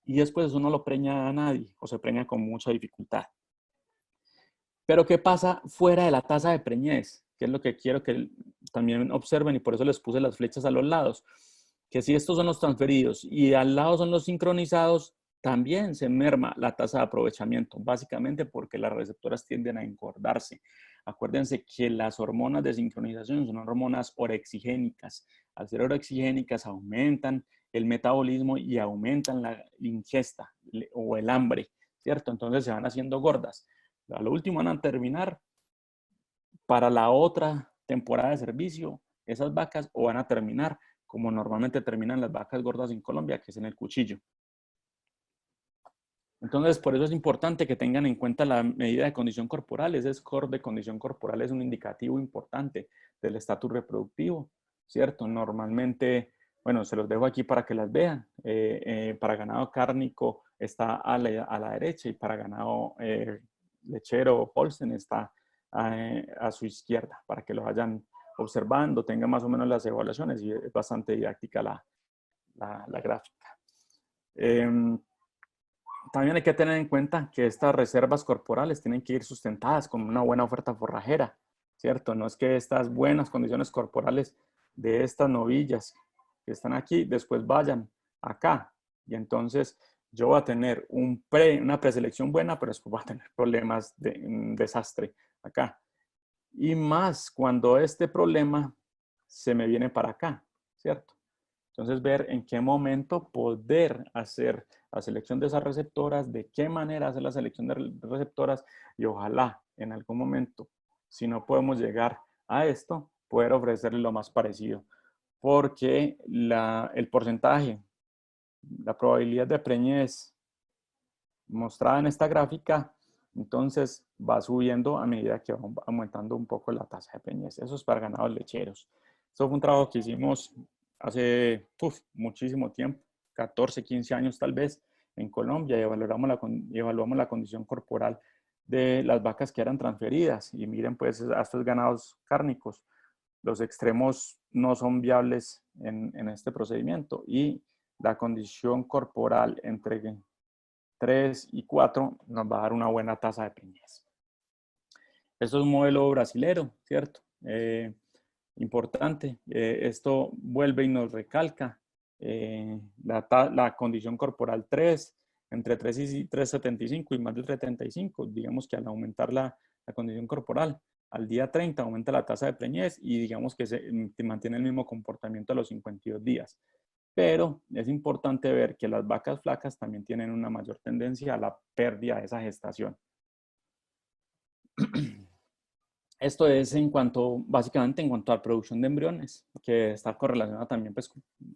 y después eso no lo preña a nadie o se preña con mucha dificultad. Pero ¿qué pasa fuera de la tasa de preñez? Que es lo que quiero que también observen y por eso les puse las flechas a los lados. Que si estos son los transferidos y al lado son los sincronizados, también se merma la tasa de aprovechamiento, básicamente porque las receptoras tienden a engordarse. Acuérdense que las hormonas de sincronización son hormonas orexigénicas. Al ser orexigénicas aumentan el metabolismo y aumentan la ingesta o el hambre, ¿cierto? Entonces se van haciendo gordas. A lo último van a terminar para la otra temporada de servicio esas vacas o van a terminar como normalmente terminan las vacas gordas en Colombia, que es en el cuchillo. Entonces, por eso es importante que tengan en cuenta la medida de condición corporal. Ese score de condición corporal es un indicativo importante del estatus reproductivo, ¿cierto? Normalmente, bueno, se los dejo aquí para que las vean. Para ganado cárnico está a la derecha y para ganado lechero Holstein está a su izquierda, para que lo vayan observando, tengan más o menos las evaluaciones y es bastante didáctica la gráfica. También hay que tener en cuenta que estas reservas corporales tienen que ir sustentadas con una buena oferta forrajera, ¿cierto? No es que estas buenas condiciones corporales de estas novillas que están aquí después vayan acá y entonces yo voy a tener una preselección buena, pero después voy a tener problemas de un desastre acá. Y más cuando este problema se me viene para acá, ¿cierto? Entonces, ver en qué momento poder hacer la selección de esas receptoras, de qué manera hacer la selección de receptoras y ojalá en algún momento, si no podemos llegar a esto, poder ofrecerle lo más parecido. Porque el porcentaje, la probabilidad de preñez mostrada en esta gráfica, entonces va subiendo a medida que va aumentando un poco la tasa de preñez. Eso es para ganados lecheros. Esto fue un trabajo que hicimos hace muchísimo tiempo, 14, 15 años tal vez, en Colombia y evaluamos la condición corporal de las vacas que eran transferidas. Y miren pues a estos ganados cárnicos, los extremos no son viables en este procedimiento y la condición corporal entre 3 y 4 nos va a dar una buena tasa de preñez. Esto es un modelo brasilero, ¿cierto? Importante. Esto vuelve y nos recalca la condición corporal 3, entre 3 y 3,75 y más de 3,75. Digamos que al aumentar la condición corporal, al día 30 aumenta la tasa de preñez y digamos que se mantiene el mismo comportamiento a los 52 días. Pero es importante ver que las vacas flacas también tienen una mayor tendencia a la pérdida de esa gestación. Esto es básicamente en cuanto a la producción de embriones, que está correlacionada también pues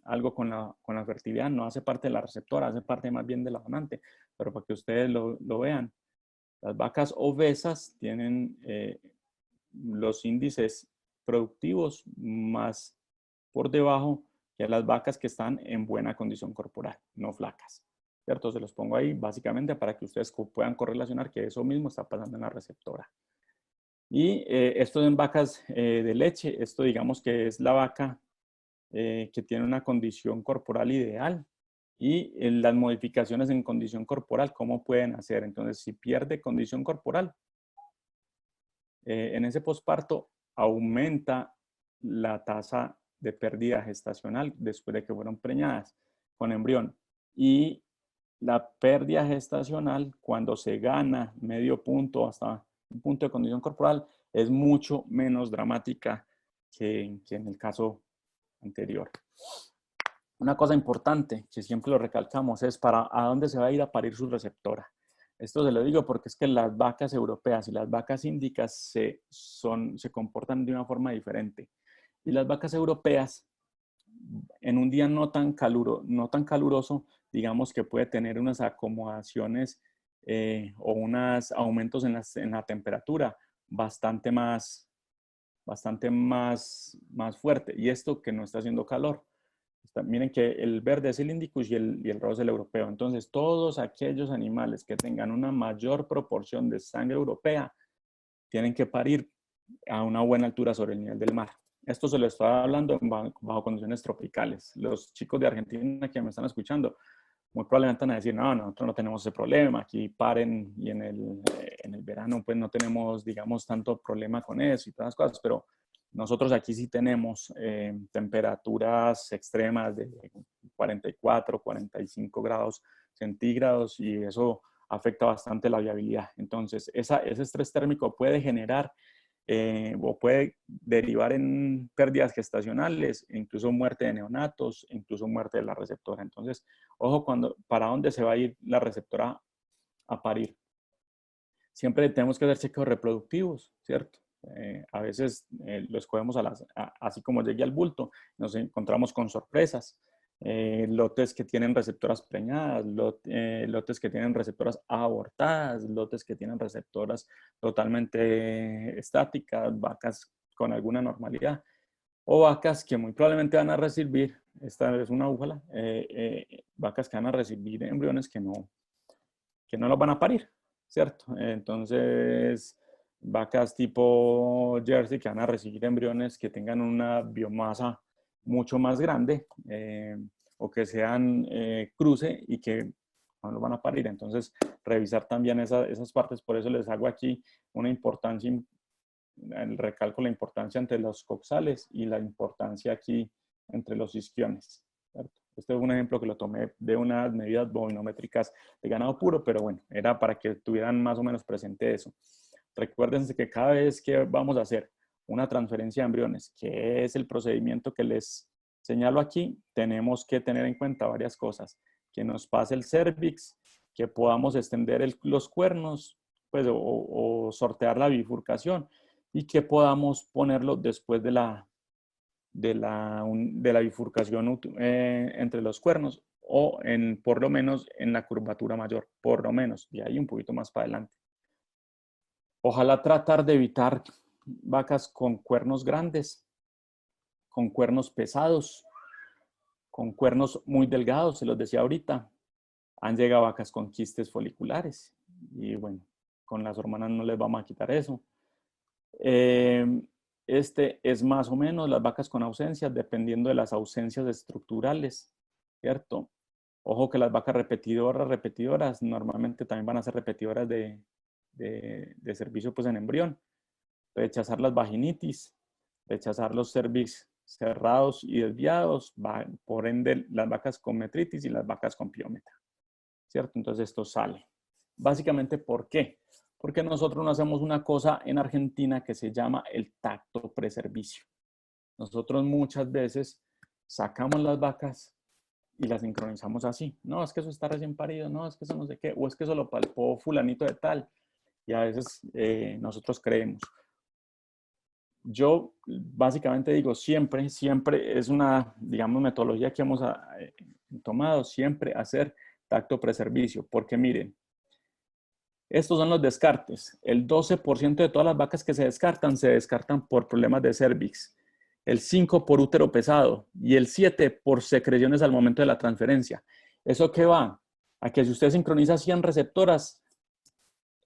algo con la fertilidad. No hace parte de la receptora, hace parte más bien de la donante, pero para que ustedes lo vean. Las vacas obesas tienen los índices productivos más por debajo que las vacas que están en buena condición corporal, no flacas. ¿Cierto? Se los pongo ahí básicamente para que ustedes puedan correlacionar que eso mismo está pasando en la receptora. Y esto en vacas de leche, esto digamos que es la vaca que tiene una condición corporal ideal. Y las modificaciones en condición corporal, ¿cómo pueden hacer? Entonces, si pierde condición corporal, en ese posparto aumenta la tasa de pérdida gestacional después de que fueron preñadas con embrión. Y la pérdida gestacional, cuando se gana medio punto hasta un punto de condición corporal, es mucho menos dramática que en el caso anterior. Una cosa importante que siempre lo recalcamos es a dónde se va a ir a parir su receptora. Esto se lo digo porque es que las vacas europeas y las vacas índicas se comportan de una forma diferente. Y las vacas europeas, en un día no tan caluroso, digamos que puede tener unas acomodaciones o unos aumentos en la temperatura bastante más fuerte. Y esto que no está haciendo calor. Miren que el verde es el Indicus y el rosa es el europeo. Entonces, todos aquellos animales que tengan una mayor proporción de sangre europea tienen que parir a una buena altura sobre el nivel del mar. Esto se lo estaba hablando bajo condiciones tropicales. Los chicos de Argentina que me están escuchando muy probablemente van a decir, no, nosotros no tenemos ese problema, aquí paren y en el verano pues no tenemos, digamos, tanto problema con eso y todas las cosas, pero nosotros aquí sí tenemos temperaturas extremas de 44, 45 grados centígrados y eso afecta bastante la viabilidad. Entonces, ese estrés térmico puede generar o puede derivar en pérdidas gestacionales, incluso muerte de neonatos, incluso muerte de la receptora. Entonces, ojo para dónde se va a ir la receptora a parir. Siempre tenemos que hacer chequeos reproductivos, ¿cierto? A veces lo escogemos así como llegue al bulto, nos encontramos con sorpresas. Lotes que tienen receptoras preñadas, lotes que tienen receptoras abortadas, lotes que tienen receptoras totalmente estáticas, vacas con alguna normalidad, o vacas que muy probablemente van a recibir, esta es una búfala, vacas que van a recibir embriones que no los van a parir, ¿cierto? Entonces, vacas tipo Jersey que van a recibir embriones que tengan una biomasa mucho más grande o que sean cruce y que no los van a parir. Entonces, revisar también esas partes. Por eso les hago aquí una importancia, recalco la importancia entre los coxales y la importancia aquí entre los isquiones, ¿cierto? Este es un ejemplo que lo tomé de unas medidas bovinométricas de ganado puro, pero bueno, era para que tuvieran más o menos presente eso. Recuérdense que cada vez que vamos a hacer una transferencia de embriones, que es el procedimiento que les señalo aquí, tenemos que tener en cuenta varias cosas. Que nos pase el cervix, que podamos extender los cuernos, pues, o sortear la bifurcación y que podamos ponerlo después de la bifurcación entre los cuernos o por lo menos en la curvatura mayor, por lo menos, y ahí un poquito más para adelante. Ojalá tratar de evitar vacas con cuernos grandes, con cuernos pesados, con cuernos muy delgados, se los decía ahorita. Han llegado vacas con quistes foliculares y bueno, con las hormonas no les vamos a quitar eso. Este es más o menos las vacas con ausencias, dependiendo de las ausencias estructurales, ¿cierto? Ojo que las vacas repetidoras, normalmente también van a ser repetidoras de servicio pues, en embrión. Rechazar las vaginitis, rechazar los cervix cerrados y desviados, por ende las vacas con metritis y las vacas con piómetra, ¿cierto? Entonces esto sale. Básicamente, ¿por qué? Porque nosotros no hacemos una cosa en Argentina que se llama el tacto preservicio. Nosotros muchas veces sacamos las vacas y las sincronizamos así. No, es que eso está recién parido, no, es que eso no sé qué, o es que eso lo palpó fulanito de tal. Y a veces nosotros creemos. Yo básicamente digo, siempre es una, digamos, metodología que hemos tomado, siempre hacer tacto preservicio, porque miren, estos son los descartes. El 12% de todas las vacas que se descartan por problemas de cervix, el 5% por útero pesado y el 7% por secreciones al momento de la transferencia. ¿Eso qué va? A que si usted sincroniza 100 receptoras,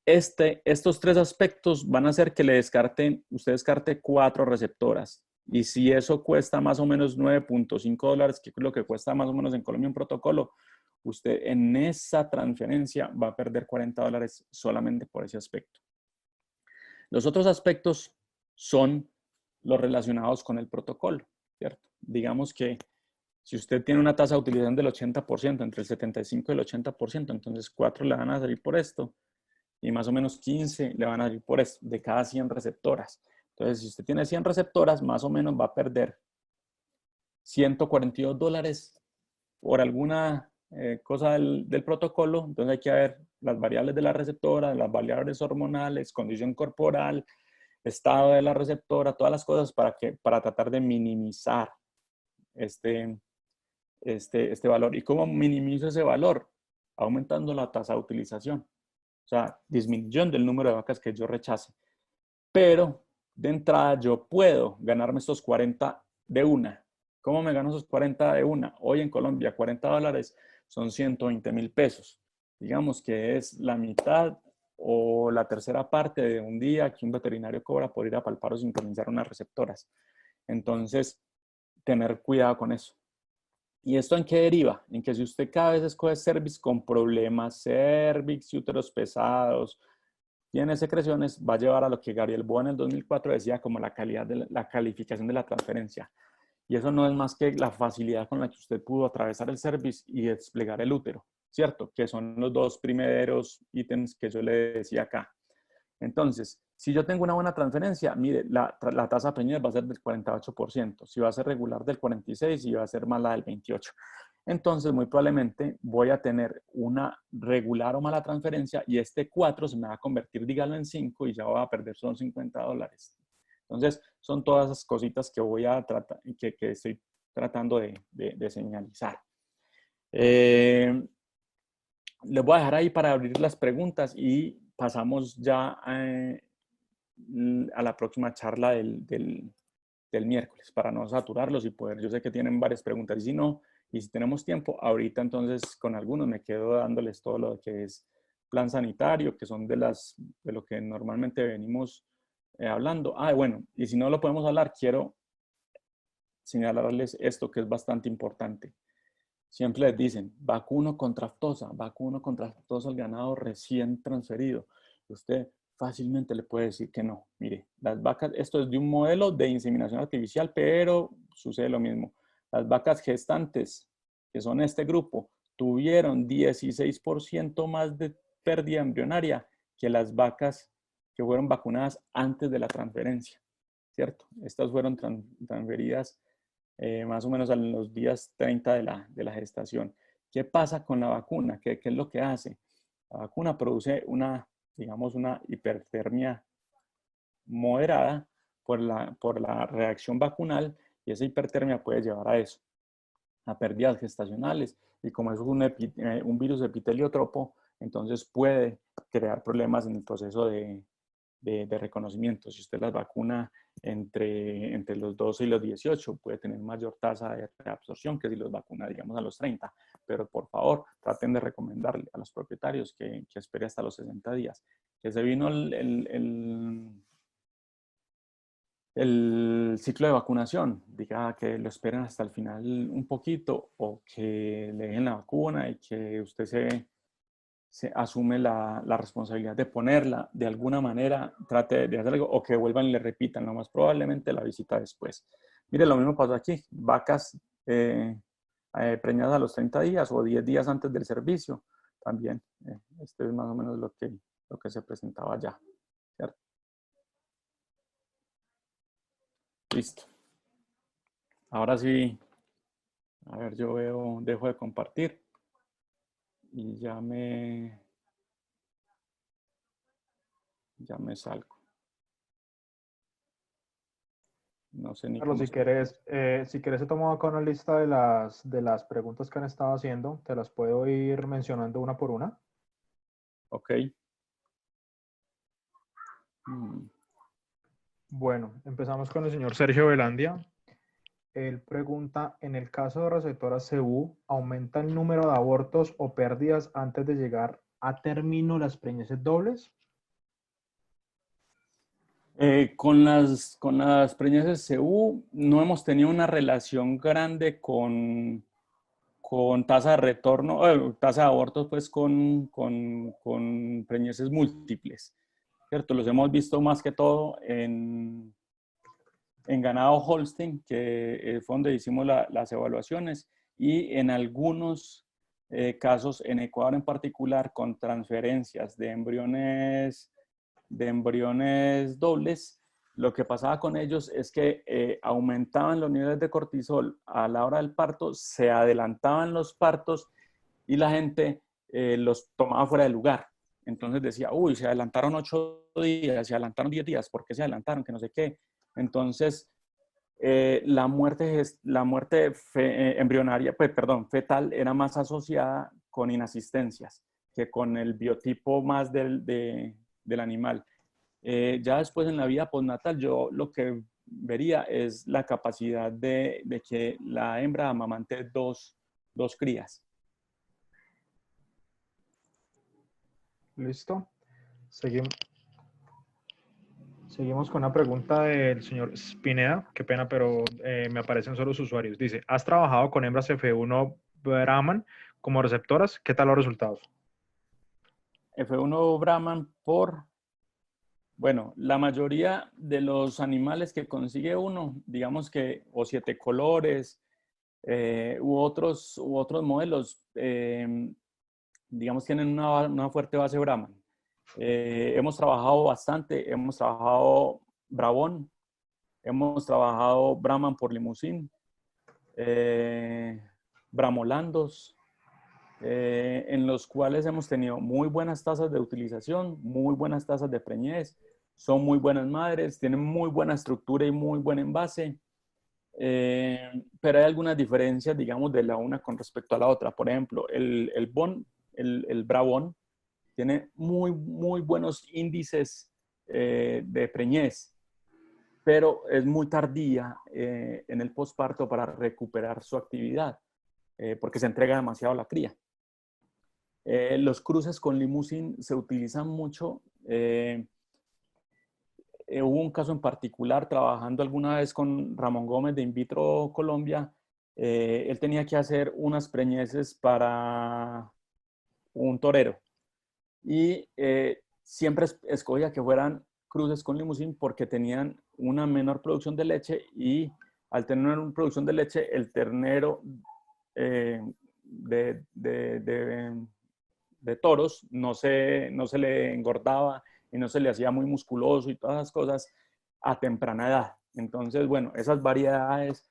estos tres aspectos van a hacer que usted descarte 4 receptoras. Y si eso cuesta más o menos $9.5, que es lo que cuesta más o menos en Colombia un protocolo, usted en esa transferencia va a perder $40 solamente por ese aspecto. Los otros aspectos son los relacionados con el protocolo, ¿cierto? Digamos que si usted tiene una tasa de utilización del 80%, entre el 75 y el 80%, entonces 4 le van a salir por esto y más o menos 15 le van a salir por esto, de cada 100 receptoras. Entonces, si usted tiene 100 receptoras, más o menos va a perder $142 por alguna cosa del protocolo. Entonces hay que ver las variables de la receptora, las variables hormonales, condición corporal, estado de la receptora, todas las cosas para tratar de minimizar este valor. ¿Y cómo minimizo ese valor? Aumentando la tasa de utilización. O sea, disminución del número de vacas que yo rechace. Pero de entrada yo puedo ganarme estos 40 de una. ¿Cómo me gano esos 40 de una? Hoy en Colombia, $40 son 120.000 pesos. Digamos que es la mitad o la tercera parte de un día que un veterinario cobra por ir a palpar o sincronizar unas receptoras. Entonces, tener cuidado con eso. ¿Y esto en qué deriva? En que si usted cada vez escoge cervix con problemas, cervix y úteros pesados, tiene secreciones, va a llevar a lo que Gabriel Boa en el 2004 decía como la calidad de la calificación de la transferencia. Y eso no es más que la facilidad con la que usted pudo atravesar el cervix y desplegar el útero, ¿cierto? Que son los dos primeros ítems que yo le decía acá. Entonces, si yo tengo una buena transferencia, mire, la tasa preñez va a ser del 48%, si va a ser regular del 46% y va a ser mala del 28%. Entonces, muy probablemente voy a tener una regular o mala transferencia y este 4 se me va a convertir, dígalo, en 5 y ya voy a perder son $50. Entonces, son todas esas cositas que voy a tratar, que estoy tratando de señalizar. Les voy a dejar ahí para abrir las preguntas y pasamos ya a la próxima charla del miércoles para no saturarlos y poder, yo sé que tienen varias preguntas y si no, y si tenemos tiempo, ahorita entonces con algunos me quedo dándoles todo lo que es plan sanitario, que son de lo que normalmente venimos hablando. Bueno, y si no lo podemos hablar, quiero señalarles esto que es bastante importante. Siempre les dicen, vacuno contra aftosa al ganado recién transferido. Usted fácilmente le puede decir que no. Mire, las vacas, esto es de un modelo de inseminación artificial, pero sucede lo mismo. Las vacas gestantes, que son este grupo, tuvieron 16% más de pérdida embrionaria que las vacas que fueron vacunadas antes de la transferencia, ¿cierto? Estas fueron transferidas más o menos a los días 30 de la gestación. ¿Qué pasa con la vacuna? ¿Qué es lo que hace? La vacuna produce digamos, una hipertermia moderada por la reacción vacunal y esa hipertermia puede llevar a eso, a pérdidas gestacionales. Y como es un virus epiteliotropo, entonces puede crear problemas en el proceso de reconocimiento. Si usted las vacuna entre los 12 y los 18, puede tener mayor tasa de reabsorción que si los vacuna, digamos, a los 30. Pero por favor, traten de recomendarle a los propietarios que espere hasta los 60 días. Que se vino el ciclo de vacunación, diga que lo esperen hasta el final un poquito o que le den la vacuna y que usted se asume la responsabilidad de ponerla de alguna manera, trate de hacer algo o que vuelvan y le repitan, lo más probablemente la visita después. Mire, lo mismo pasó aquí, vacas preñadas a los 30 días o 10 días antes del servicio, también. Esto es más o menos lo que se presentaba ya, ¿cierto? Listo. Ahora sí, a ver, yo veo, dejo de compartir y ya me salgo. No sé ni Carlos, cómo se... si quieres, he tomado acá una lista de las preguntas que han estado haciendo. Te las puedo ir mencionando una por una. Ok. Bueno, empezamos con el señor Sergio Velandia. Él pregunta, en el caso de receptoras CU, ¿aumenta el número de abortos o pérdidas antes de llegar a término las preñeces dobles? Con las preñeces CU no hemos tenido una relación grande con tasa de retorno, tasa de abortos pues con preñeces múltiples, ¿cierto? Los hemos visto más que todo en ganado Holstein, que fue donde hicimos las evaluaciones, y en algunos casos en Ecuador en particular con transferencias de embriones dobles. Lo que pasaba con ellos es que aumentaban los niveles de cortisol a la hora del parto, se adelantaban los partos y la gente los tomaba fuera de lugar. Entonces decía, uy, se adelantaron 8 días, se adelantaron 10 días, ¿por qué se adelantaron? Que no sé qué. Entonces, la muerte embrionaria, pues perdón, fetal era más asociada con inasistencias que con el biotipo más del animal. Ya después en la vida postnatal yo lo que vería es la capacidad de que la hembra amamante dos crías. Listo. Seguimos con una pregunta del señor Spineda. Qué pena, pero me aparecen solo los usuarios. Dice, ¿has trabajado con hembras F1 Brahman como receptoras? ¿Qué tal los resultados? F1 Brahman bueno, la mayoría de los animales que consigue uno, digamos que o 7 colores u otros modelos, digamos tienen una fuerte base Brahman. Hemos trabajado bastante, hemos trabajado Brabón, hemos trabajado Brahman por limusín, Bramolandos, en los cuales hemos tenido muy buenas tasas de utilización, muy buenas tasas de preñez, son muy buenas madres, tienen muy buena estructura y muy buen envase, pero hay algunas diferencias, digamos, de la una con respecto a la otra. Por ejemplo, el Brabón tiene muy buenos índices de preñez, pero es muy tardía en el posparto para recuperar su actividad, porque se entrega demasiado a la cría. Los cruces con limusín se utilizan mucho. Hubo un caso en particular trabajando alguna vez con Ramón Gómez de In Vitro Colombia. Él tenía que hacer unas preñeces para un torero y siempre escogía que fueran cruces con limusín porque tenían una menor producción de leche y al tener una producción de leche el ternero de toros no se le engordaba y no se le hacía muy musculoso y todas esas cosas a temprana edad. Entonces, bueno, esas variedades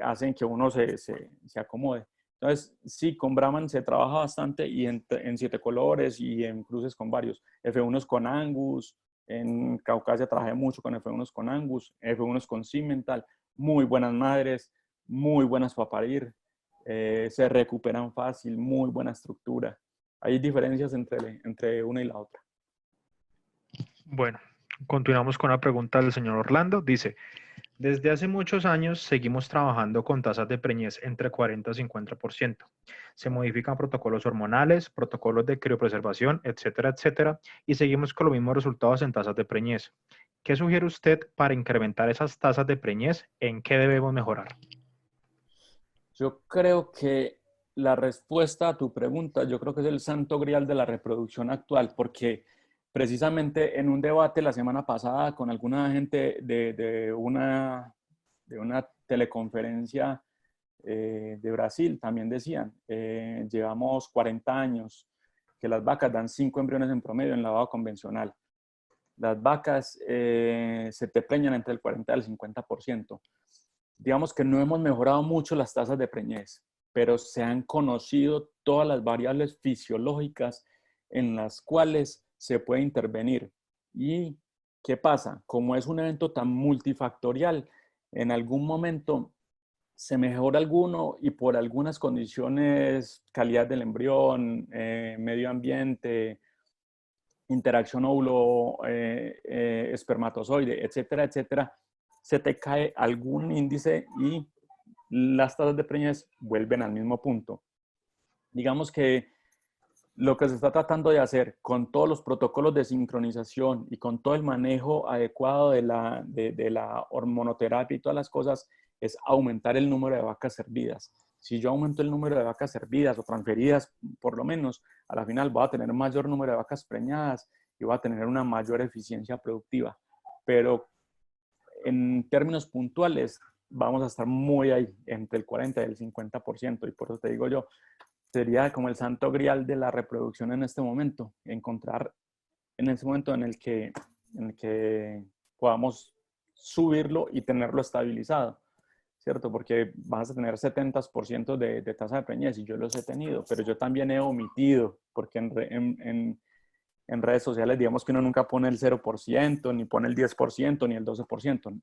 hacen que uno se acomode. Entonces, sí, con Brahman se trabaja bastante y en 7 colores y en cruces con varios. F1s con Angus, en Caucasia trabajé mucho con F1s con Angus, F1s con Simmental, muy buenas madres, muy buenas para parir, se recuperan fácil, muy buena estructura. Hay diferencias entre una y la otra. Bueno, continuamos con la pregunta del señor Orlando. Dice, Desde hace muchos años seguimos trabajando con tasas de preñez entre 40 y 50%. Se modifican protocolos hormonales, protocolos de criopreservación, etcétera, etcétera, y seguimos con los mismos resultados en tasas de preñez. ¿Qué sugiere usted para incrementar esas tasas de preñez? ¿En qué debemos mejorar? Yo creo que la respuesta a tu pregunta, yo creo que es el santo grial de la reproducción actual, porque precisamente en un debate la semana pasada con alguna gente de una teleconferencia de Brasil, también decían, llevamos 40 años que las vacas dan 5 embriones en promedio en lavado convencional. Las vacas se te preñan entre el 40 y el 50%. Digamos que no hemos mejorado mucho las tasas de preñez, pero se han conocido todas las variables fisiológicas en las cuales se puede intervenir. ¿Y qué pasa? Como es un evento tan multifactorial, en algún momento se mejora alguno y por algunas condiciones, calidad del embrión, medio ambiente, interacción óvulo-espermatozoide, etcétera, etcétera, se te cae algún índice y las tasas de preñez vuelven al mismo punto. Digamos que lo que se está tratando de hacer con todos los protocolos de sincronización y con todo el manejo adecuado de la hormonoterapia y todas las cosas es aumentar el número de vacas servidas. Si yo aumento el número de vacas servidas o transferidas, por lo menos, a la final voy a tener un mayor número de vacas preñadas y voy a tener una mayor eficiencia productiva. Pero en términos puntuales, vamos a estar muy ahí, entre el 40 y el 50%. Y por eso te digo yo, sería como el santo grial de la reproducción en este momento, encontrar en ese momento en el que podamos subirlo y tenerlo estabilizado, ¿cierto? Porque vas a tener 70% de tasa de preñez y yo los he tenido, pero yo también he omitido, porque en redes sociales digamos que uno nunca pone el 0%, ni pone el 10%, ni el 12%.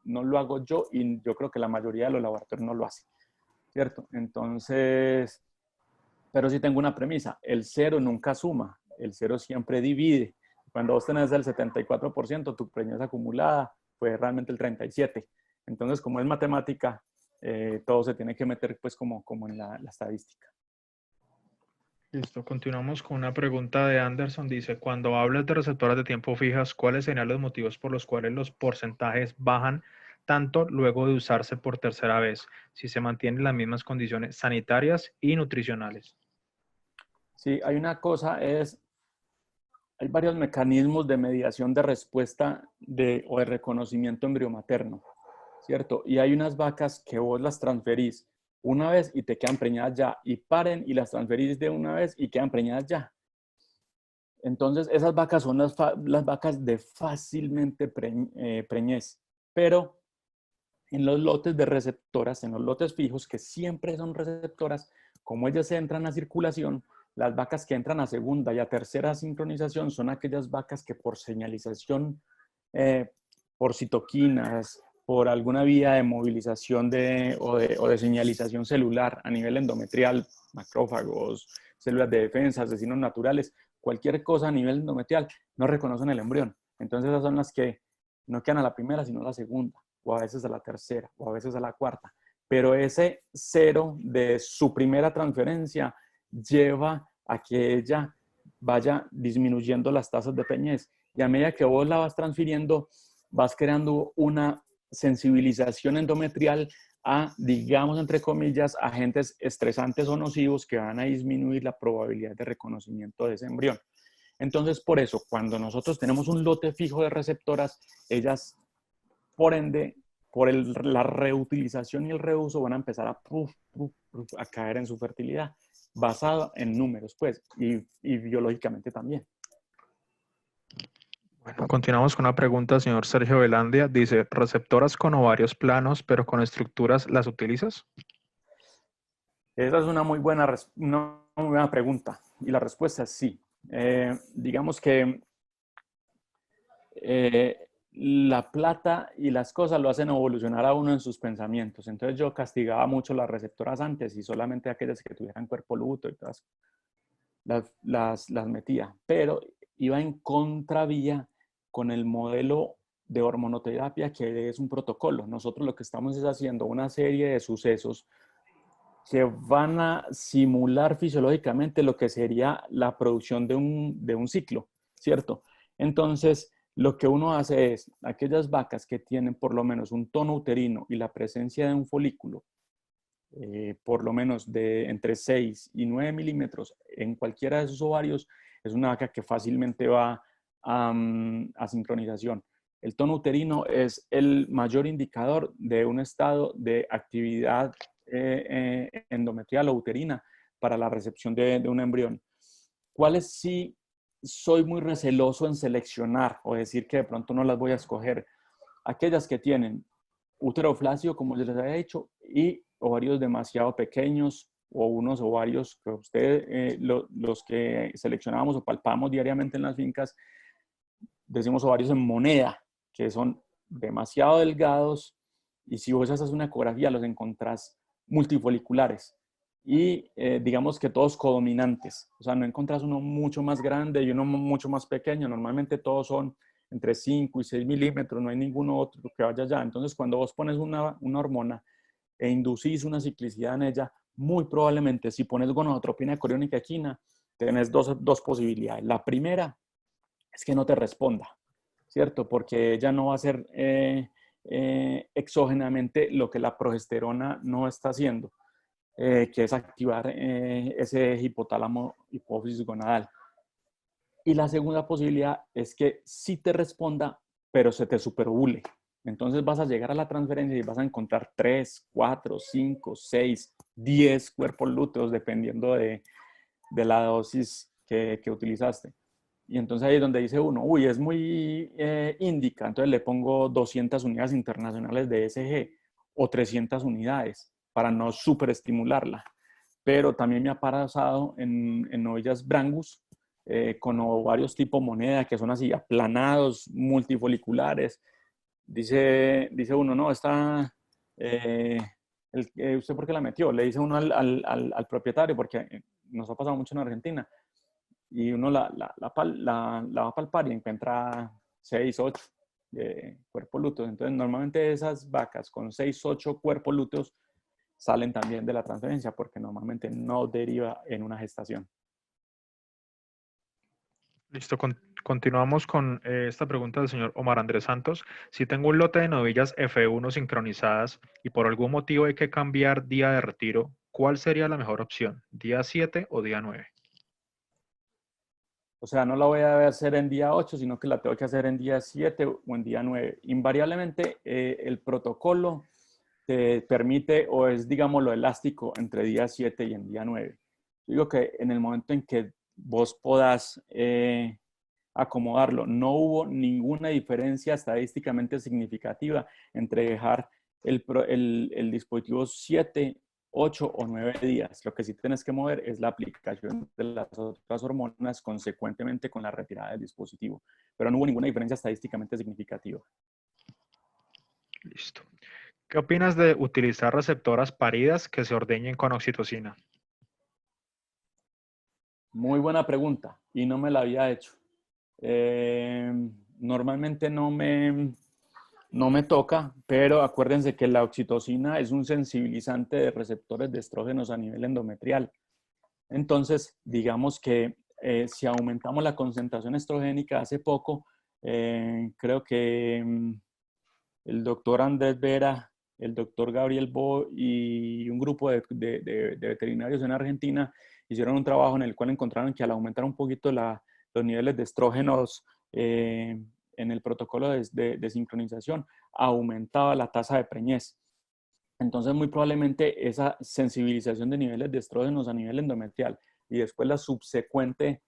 No lo hago yo y yo creo que la mayoría de los laboratorios no lo hacen, ¿cierto? Entonces, pero sí tengo una premisa, el cero nunca suma, el cero siempre divide. Cuando vos tenés el 74%, tu preñez acumulada fue realmente el 37%. Entonces, como es matemática, todo se tiene que meter pues como en la estadística. Listo, continuamos con una pregunta de Anderson. Dice, cuando hablas de receptoras de tiempo fijas, ¿cuáles serían los motivos por los cuales los porcentajes bajan tanto luego de usarse por tercera vez, si se mantienen las mismas condiciones sanitarias y nutricionales? Sí, hay varios mecanismos de mediación de respuesta o de reconocimiento embriomaterno, ¿cierto? Y hay unas vacas que vos las transferís una vez y te quedan preñadas ya, y paren y las transferís de una vez y quedan preñadas ya. Entonces, esas vacas son las vacas de fácilmente preñez, pero en los lotes de receptoras, en los lotes fijos, que siempre son receptoras, como ellas entran a circulación, las vacas que entran a segunda y a tercera sincronización son aquellas vacas que por señalización, eh, por citoquinas, por alguna vía de movilización o de señalización celular a nivel endometrial, macrófagos, células de defensa, asesinos naturales, cualquier cosa a nivel endometrial, no reconocen el embrión. Entonces esas son las que no quedan a la primera, sino a la segunda, o a veces a la tercera, o a veces a la cuarta. Pero ese cero de su primera transferencia lleva a que ella vaya disminuyendo las tasas de preñez. Y a medida que vos la vas transfiriendo, vas creando una sensibilización endometrial a, digamos, entre comillas, agentes estresantes o nocivos que van a disminuir la probabilidad de reconocimiento de ese embrión. Entonces, por eso, cuando nosotros tenemos un lote fijo de receptoras, ellas, por ende, la reutilización y el reuso van a empezar a caer en su fertilidad, basado en números, pues, y biológicamente también. Bueno, continuamos con una pregunta del señor Sergio Velandia. Dice, ¿receptoras con ovarios planos pero con estructuras las utilizas? Esa es una muy buena pregunta y la respuesta es sí. Digamos que la plata y las cosas lo hacen evolucionar a uno en sus pensamientos. Entonces yo castigaba mucho las receptoras antes y solamente aquellas que tuvieran cuerpo luto y todas las metía, pero iba en contravía con el modelo de hormonoterapia, que es un protocolo. Nosotros lo que estamos es haciendo una serie de sucesos que van a simular fisiológicamente lo que sería la producción de un ciclo, ¿cierto? Entonces, lo que uno hace es, aquellas vacas que tienen por lo menos un tono uterino y la presencia de un folículo, por lo menos de entre 6 y 9 milímetros en cualquiera de sus ovarios, es una vaca que fácilmente va a sincronización. El tono uterino es el mayor indicador de un estado de actividad endometrial o uterina para la recepción de un embrión. ¿Cuáles sí soy muy receloso en seleccionar o decir que de pronto no las voy a escoger? Aquellas que tienen útero flácido, como les había dicho, y ovarios demasiado pequeños o unos ovarios que los que seleccionamos o palpamos diariamente en las fincas, decimos ovarios en moneda, que son demasiado delgados, y si vos haces una ecografía los encontrás multifoliculares y digamos que todos codominantes, o sea, no encontrás uno mucho más grande y uno mucho más pequeño, normalmente todos son entre 5 y 6 milímetros, no hay ninguno otro que vaya allá. Entonces, cuando vos pones una hormona e inducís una ciclicidad en ella, muy probablemente si pones gonadotropina coriónica equina, tenés dos posibilidades. La primera es que no te responda, ¿cierto? Porque ella no va a hacer exógenamente lo que la progesterona no está haciendo, que es activar ese hipotálamo hipófisis gonadal. Y la segunda posibilidad es que sí te responda, pero se te superovule. Entonces vas a llegar a la transferencia y vas a encontrar 3, 4, 5, 6, 10 cuerpos lúteos, dependiendo de la dosis que utilizaste. Y entonces ahí es donde dice uno, uy, es muy índica, entonces le pongo 200 unidades internacionales de ESG o 300 unidades para no superestimularla. Pero también me ha pasado en novillas Brangus con ovarios tipo moneda, que son así aplanados, multifoliculares. Dice uno, no, está, ¿usted por qué la metió? Le dice uno al propietario, porque nos ha pasado mucho en Argentina y uno la va a palpar y encuentra 6, 8 cuerpos lúteos. Entonces, normalmente esas vacas con 6, 8 cuerpos lúteos salen también de la transferencia porque normalmente no deriva en una gestación. Listo, continuamos con esta pregunta del señor Omar Andrés Santos. Si tengo un lote de novillas F1 sincronizadas y por algún motivo hay que cambiar día de retiro, ¿cuál sería la mejor opción? ¿Día 7 o día 9? O sea, no la voy a hacer en día 8, sino que la tengo que hacer en día 7 o en día 9. Invariablemente, el protocolo te permite o es, digamos, lo elástico entre día 7 y en día 9. Digo que en el momento en que vos podás acomodarlo, no hubo ninguna diferencia estadísticamente significativa entre dejar el dispositivo 7, 8 o 9 días. Lo que sí tienes que mover es la aplicación de las otras hormonas consecuentemente con la retirada del dispositivo. Pero no hubo ninguna diferencia estadísticamente significativa. Listo. ¿Qué opinas de utilizar receptoras paridas que se ordeñen con oxitocina? Muy buena pregunta y no me la había hecho. Normalmente no me toca, pero acuérdense que la oxitocina es un sensibilizante de receptores de estrógenos a nivel endometrial. Entonces, digamos que si aumentamos la concentración estrogénica hace poco, creo que el doctor Andrés Vera, el doctor Gabriel Bo y un grupo de veterinarios en Argentina hicieron un trabajo en el cual encontraron que al aumentar un poquito los niveles de estrógenos en el protocolo de sincronización, aumentaba la tasa de preñez. Entonces, muy probablemente esa sensibilización de niveles de estrógenos a nivel endometrial y después la subsecuente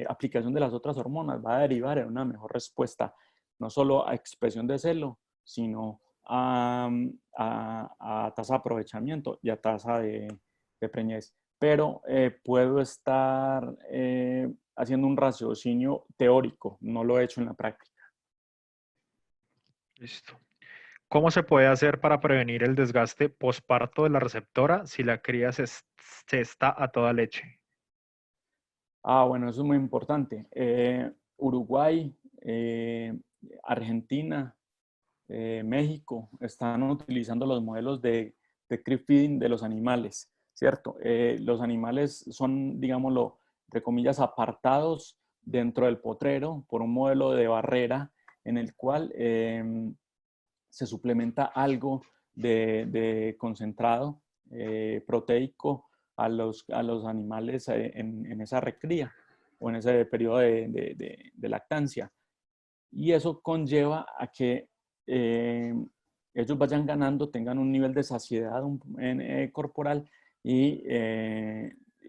aplicación de las otras hormonas va a derivar en una mejor respuesta, no solo a expresión de celo, sino a tasa de aprovechamiento y a tasa de preñez. Pero puedo estar haciendo un raciocinio teórico, no lo he hecho en la práctica. Listo. ¿Cómo se puede hacer para prevenir el desgaste posparto de la receptora si la cría se está a toda leche? Bueno, eso es muy importante. Uruguay Argentina, México, están utilizando los modelos de creep feeding de los animales, ¿cierto? Los animales son, digámoslo, entre comillas, apartados dentro del potrero por un modelo de barrera en el cual se suplementa algo de concentrado proteico a los animales en esa recría o en ese periodo de lactancia. Y eso conlleva a que ellos vayan ganando, tengan un nivel de saciedad corporal y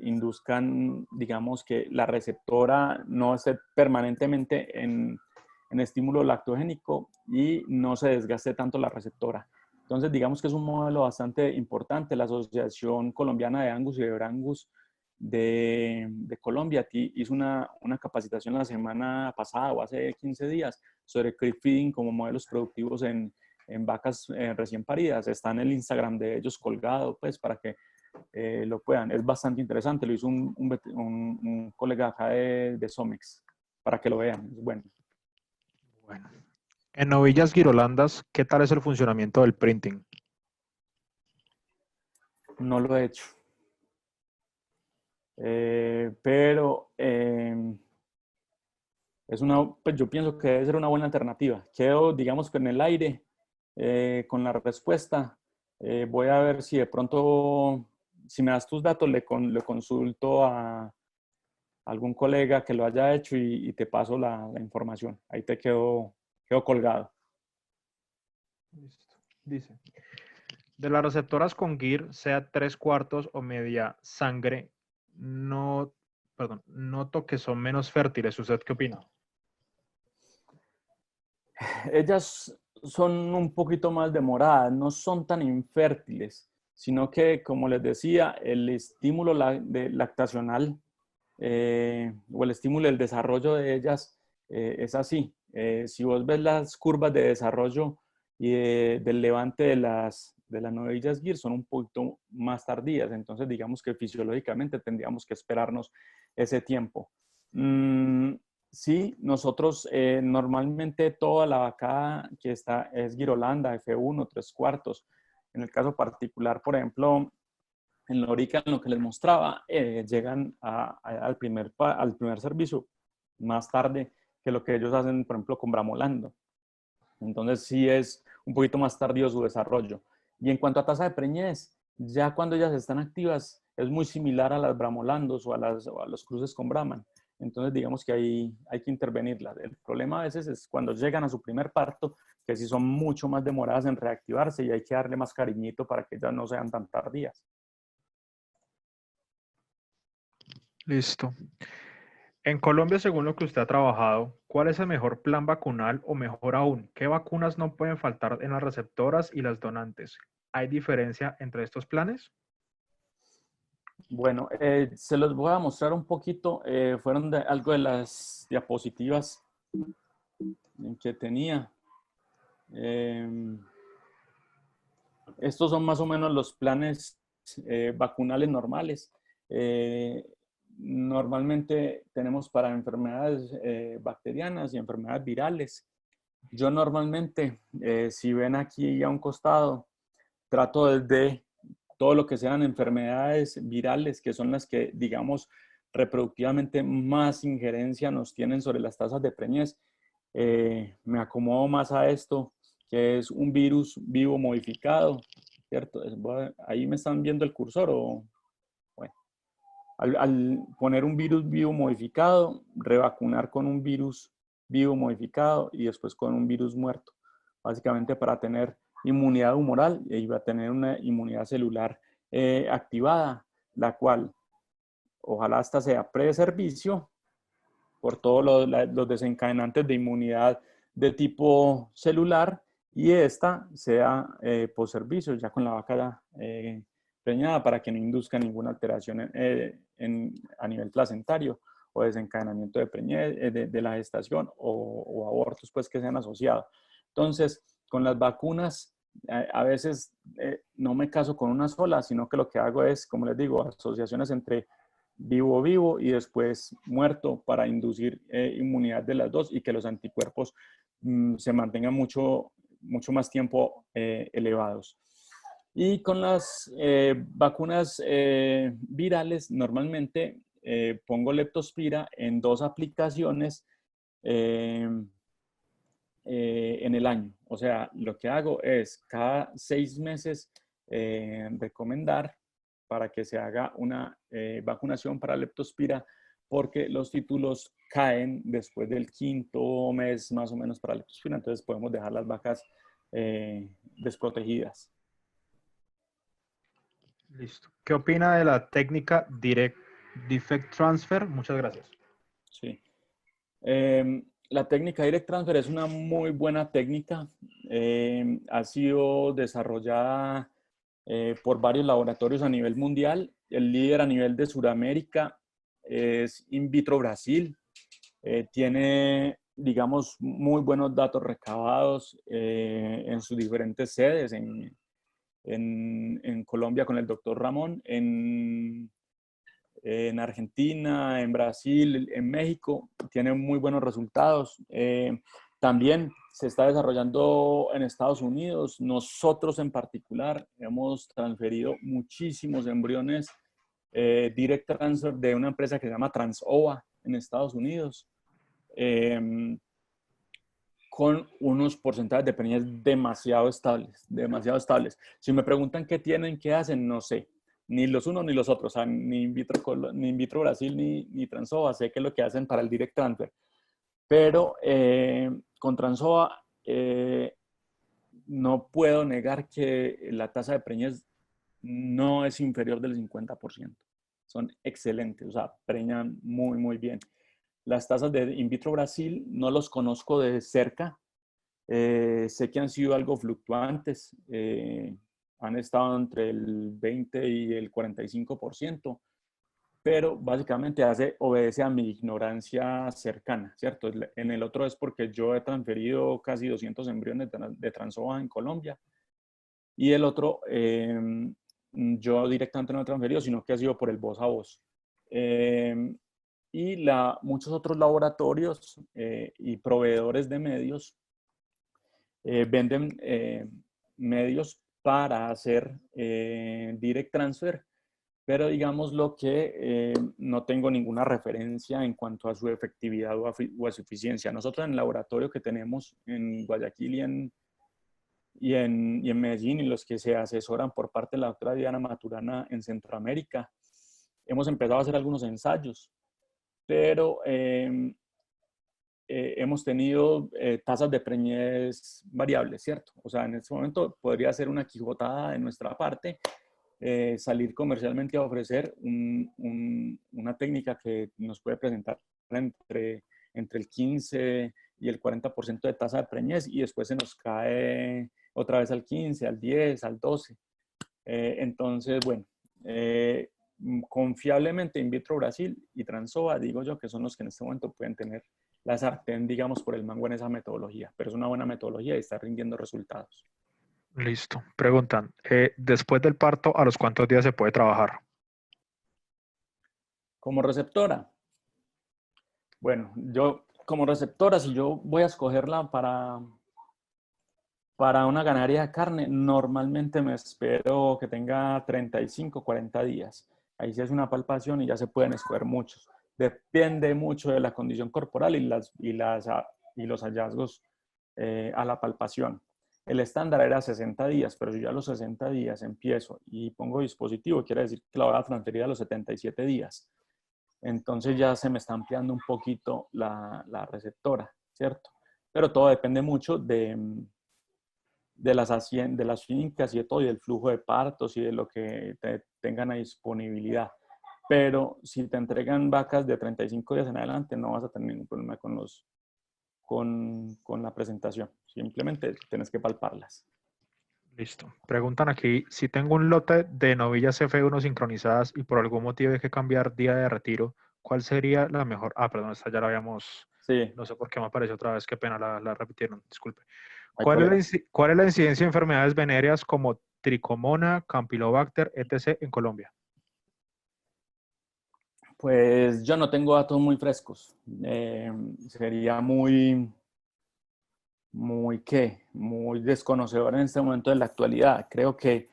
induzcan, digamos, que la receptora no esté permanentemente en estímulo lactogénico y no se desgaste tanto la receptora. Entonces, digamos que es un modelo bastante importante. La Asociación Colombiana de Angus y de Brangus de Colombia hizo una capacitación la semana pasada o hace 15 días sobre creep feeding como modelos productivos en vacas recién paridas. Está en el Instagram de ellos colgado, pues, para que lo puedan. Es bastante interesante. Lo hizo un colega acá de Somex, para que lo vean. Es bueno. Bueno. En novillas girolandas, ¿qué tal es el funcionamiento del printing? No lo he hecho. Pero pues yo pienso que debe ser una buena alternativa. Quedo, digamos que en el aire con la respuesta. Voy a ver si de pronto, si me das tus datos, le consulto a algún colega que lo haya hecho y te paso la información. Ahí te quedo colgado. Listo. Dice, de las receptoras con GIR, sea 3/4 o media sangre, noto que son menos fértiles. ¿Usted qué opina? Ellas son un poquito más demoradas, no son tan infértiles, sino que, como les decía, el estímulo lactacional o el estímulo del desarrollo de ellas es así. Si vos ves las curvas de desarrollo y del levante de las novillas GIR son un poquito más tardías, entonces digamos que fisiológicamente tendríamos que esperarnos ese tiempo. Sí, nosotros normalmente toda la vaca que está es Girolanda, F1, 3/4. En el caso particular, por ejemplo, en Lorica, en lo que les mostraba, llegan al primer servicio más tarde que lo que ellos hacen, por ejemplo, con Bramolando. Entonces sí es un poquito más tardío su desarrollo. Y en cuanto a tasa de preñez, ya cuando ellas están activas, es muy similar a las Bramolandos o a los cruces con Brahman. Entonces digamos que ahí hay que intervenirlas. El problema a veces es cuando llegan a su primer parto, que sí son mucho más demoradas en reactivarse y hay que darle más cariñito para que ellas no sean tan tardías. Listo. En Colombia, según lo que usted ha trabajado, ¿cuál es el mejor plan vacunal o mejor aún, qué vacunas no pueden faltar en las receptoras y las donantes? ¿Hay diferencia entre estos planes? Bueno, se los voy a mostrar un poquito. Fueron algo de las diapositivas que tenía. Estos son más o menos los planes vacunales normales. Normalmente tenemos para enfermedades bacterianas y enfermedades virales. Yo normalmente, si ven aquí a un costado, trato de todo lo que sean enfermedades virales, que son las que, digamos, reproductivamente más injerencia nos tienen sobre las tasas de preñez. Me acomodo más a esto, que es un virus vivo modificado, ¿cierto? Ahí me están viendo el cursor o, bueno, al poner un virus vivo modificado, revacunar con un virus vivo modificado y después con un virus muerto, básicamente para tener inmunidad humoral y va a tener una inmunidad celular activada, la cual ojalá hasta sea pre-servicio por todos los desencadenantes de inmunidad de tipo celular y esta sea post-servicio, ya con la vaca preñada para que no induzca ninguna alteración a nivel placentario o desencadenamiento de preñez, de la gestación o abortos pues que sean asociados. Entonces, con las vacunas, a veces no me caso con una sola, sino que lo que hago es, como les digo, asociaciones entre vivo y después muerto para inducir inmunidad de las dos y que los anticuerpos se mantengan mucho más tiempo elevados. Y con las vacunas virales, normalmente pongo leptospira en 2 aplicaciones en el año. O sea, lo que hago es cada 6 meses recomendar para que se haga una vacunación para leptospira, porque los títulos caen después del 5.º mes más o menos para leptospira, entonces podemos dejar las vacas desprotegidas. Listo. ¿Qué opina de la técnica Direct Defect Transfer? Muchas gracias. Sí. La técnica Direct Transfer es una muy buena técnica. Ha sido desarrollada por varios laboratorios a nivel mundial. El líder a nivel de Sudamérica es In Vitro Brasil. Tiene, digamos, muy buenos datos recabados en sus diferentes sedes, en Colombia con el doctor Ramón, en Argentina, en Brasil, en México, tiene muy buenos resultados. También se está desarrollando en Estados Unidos. Nosotros en particular hemos transferido muchísimos embriones direct transfer de una empresa que se llama Transova en Estados Unidos, con unos porcentajes de preñez demasiado estables, demasiado estables. Si me preguntan qué tienen, qué hacen, no sé. Ni los unos ni los otros, o sea, ni In Vitro Brasil ni Transova, sé qué es lo que hacen para el direct transfer. Pero con Transova no puedo negar que la tasa de preñez no es inferior del 50%. Son excelentes, o sea, preñan muy, muy bien. Las tasas de In Vitro Brasil no los conozco de cerca. Sé que han sido algo fluctuantes. Han estado entre el 20 y el 45%, pero básicamente obedece a mi ignorancia cercana, ¿cierto? En el otro es porque yo he transferido casi 200 embriones de Transova en Colombia, y el otro yo directamente no he transferido, sino que ha sido por el voz a voz. Y muchos otros laboratorios y proveedores de medios venden medios para hacer direct transfer, pero digamos lo que no tengo ninguna referencia en cuanto a su efectividad o a su eficiencia. Nosotros en el laboratorio que tenemos en Guayaquil y en Medellín, y los que se asesoran por parte de la doctora Diana Maturana en Centroamérica, hemos empezado a hacer algunos ensayos, pero hemos tenido tasas de preñez variables, ¿cierto? O sea, en este momento podría ser una quijotada de nuestra parte salir comercialmente a ofrecer una técnica que nos puede presentar entre el 15 y el 40% de tasa de preñez, y después se nos cae otra vez al 15, al 10, al 12. Entonces, bueno, confiablemente In Vitro Brasil y Transova, digo yo, que son los que en este momento pueden tener la sartén, digamos, por el mango en esa metodología, pero es una buena metodología y está rindiendo resultados. Listo. Preguntan, después del parto, ¿a los cuántos días se puede trabajar? Como receptora, bueno, yo como receptora, si yo voy a escogerla para una ganadería de carne, normalmente me espero que tenga 35, 40 días. Ahí se hace una palpación y ya se pueden escoger muchos. Depende mucho de la condición corporal y los hallazgos a la palpación. El estándar era 60 días, pero si yo a los 60 días empiezo y pongo dispositivo, quiere decir que la voy a transferir a los 77 días. Entonces ya se me está ampliando un poquito la receptora, ¿cierto? Pero todo depende mucho de las fincas y de todo, y del flujo de partos y de lo que tengan a disponibilidad. Pero si te entregan vacas de 35 días en adelante, no vas a tener ningún problema con la presentación. Simplemente tienes que palparlas. Listo. Preguntan aquí, si tengo un lote de novillas F1 sincronizadas y por algún motivo hay que cambiar día de retiro, ¿cuál sería la mejor? Ah, perdón, esta ya la habíamos... Sí. No sé por qué me apareció otra vez, qué pena, la repitieron, disculpe. ¿Cuál ¿Cuál es la incidencia de enfermedades venéreas como tricomona, campylobacter, etc. en Colombia? Pues yo no tengo datos muy frescos. Sería muy desconocedor en este momento de la actualidad. Creo que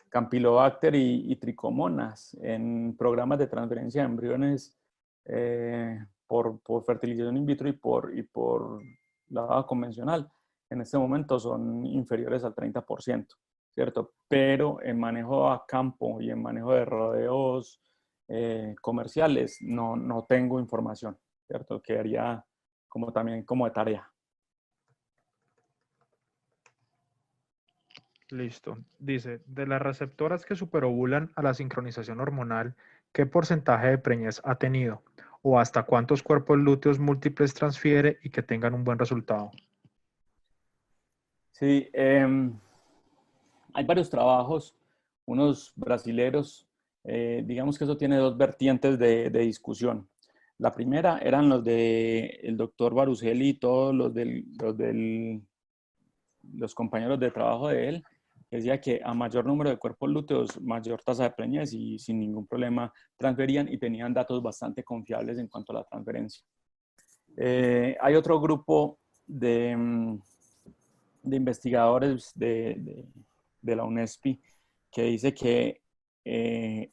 Campylobacter y Trichomonas en programas de transferencia de embriones por fertilización in vitro y por lavado convencional, en este momento son inferiores al 30%, ¿cierto? Pero en manejo a campo y en manejo de rodeos comerciales no tengo información, ¿cierto? Quedaría como también como de tarea. Listo. Dice, de las receptoras que superovulan a la sincronización hormonal, ¿qué porcentaje de preñez ha tenido? ¿O hasta cuántos cuerpos lúteos múltiples transfiere y que tengan un buen resultado? Sí, hay varios trabajos, unos brasileros, digamos que eso tiene dos vertientes de discusión. La primera eran los del doctor Baruselli y todos los compañeros de trabajo de él, que decía que a mayor número de cuerpos lúteos, mayor tasa de preñez y sin ningún problema transferían y tenían datos bastante confiables en cuanto a la transferencia. Hay otro grupo de investigadores de la UNESPI que dice que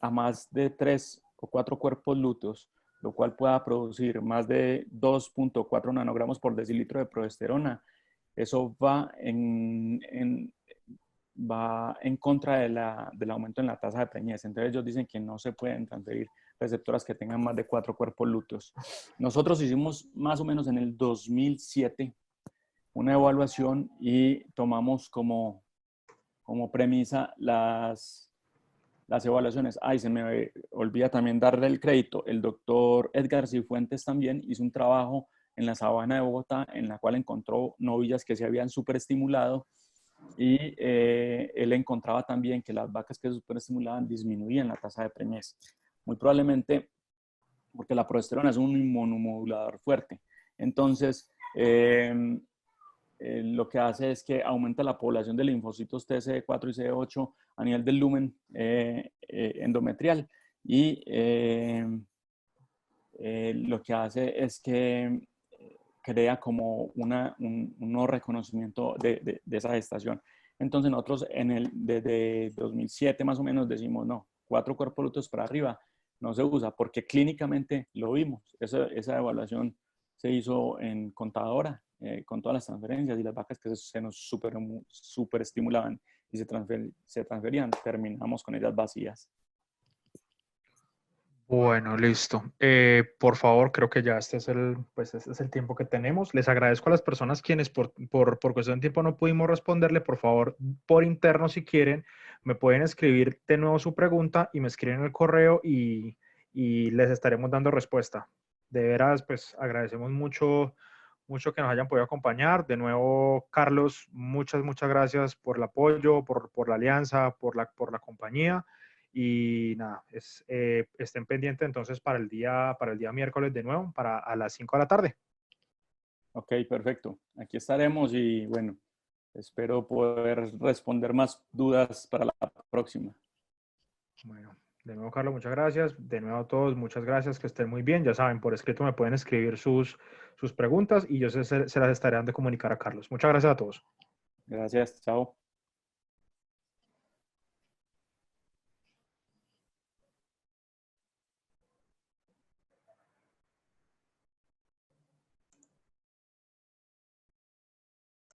a más de 3 o 4 cuerpos lúteos, lo cual pueda producir más de 2.4 nanogramos por decilitro de progesterona, eso va en contra del aumento en la tasa de preñez. Entonces ellos dicen que no se pueden transferir receptoras que tengan más de 4 cuerpos lúteos. Nosotros hicimos más o menos en el 2007 una evaluación y tomamos como premisa las evaluaciones. Ay, se me olvida también darle el crédito. El doctor Edgar Cifuentes también hizo un trabajo en la sabana de Bogotá en la cual encontró novillas que se habían superestimulado y él encontraba también que las vacas que se superestimulaban disminuían la tasa de preñez. Muy probablemente porque la progesterona es un inmunomodulador fuerte. Entonces, lo que hace es que aumenta la población de linfocitos TCD4 y CD8 a nivel del lumen endometrial y lo que hace es que crea como un nuevo reconocimiento de esa gestación. Entonces nosotros desde 2007 más o menos decimos, no, 4 cuerpos lúteos para arriba no se usa porque clínicamente lo vimos. Esa evaluación se hizo en contadora con todas las transferencias y las vacas que se nos superestimulaban y se transferían, terminamos con ellas vacías. Bueno, listo. Por favor, creo que ya este es el tiempo que tenemos. Les agradezco a las personas quienes por cuestión de tiempo no pudimos responderle. Por favor, por interno, si quieren, me pueden escribir de nuevo su pregunta y me escriben el correo y les estaremos dando respuesta. De veras, pues agradecemos mucho que nos hayan podido acompañar. De nuevo, Carlos, muchas gracias por el apoyo, por la alianza, por la compañía. Y nada, estén pendientes entonces para el día miércoles de nuevo, a las 5 de la tarde. Ok, perfecto. Aquí estaremos y bueno, espero poder responder más dudas para la próxima. Bueno, de nuevo, Carlos, muchas gracias. De nuevo a todos, muchas gracias. Que estén muy bien. Ya saben, por escrito me pueden escribir sus preguntas y yo se las estaré dando de comunicar a Carlos. Muchas gracias a todos. Gracias, chao.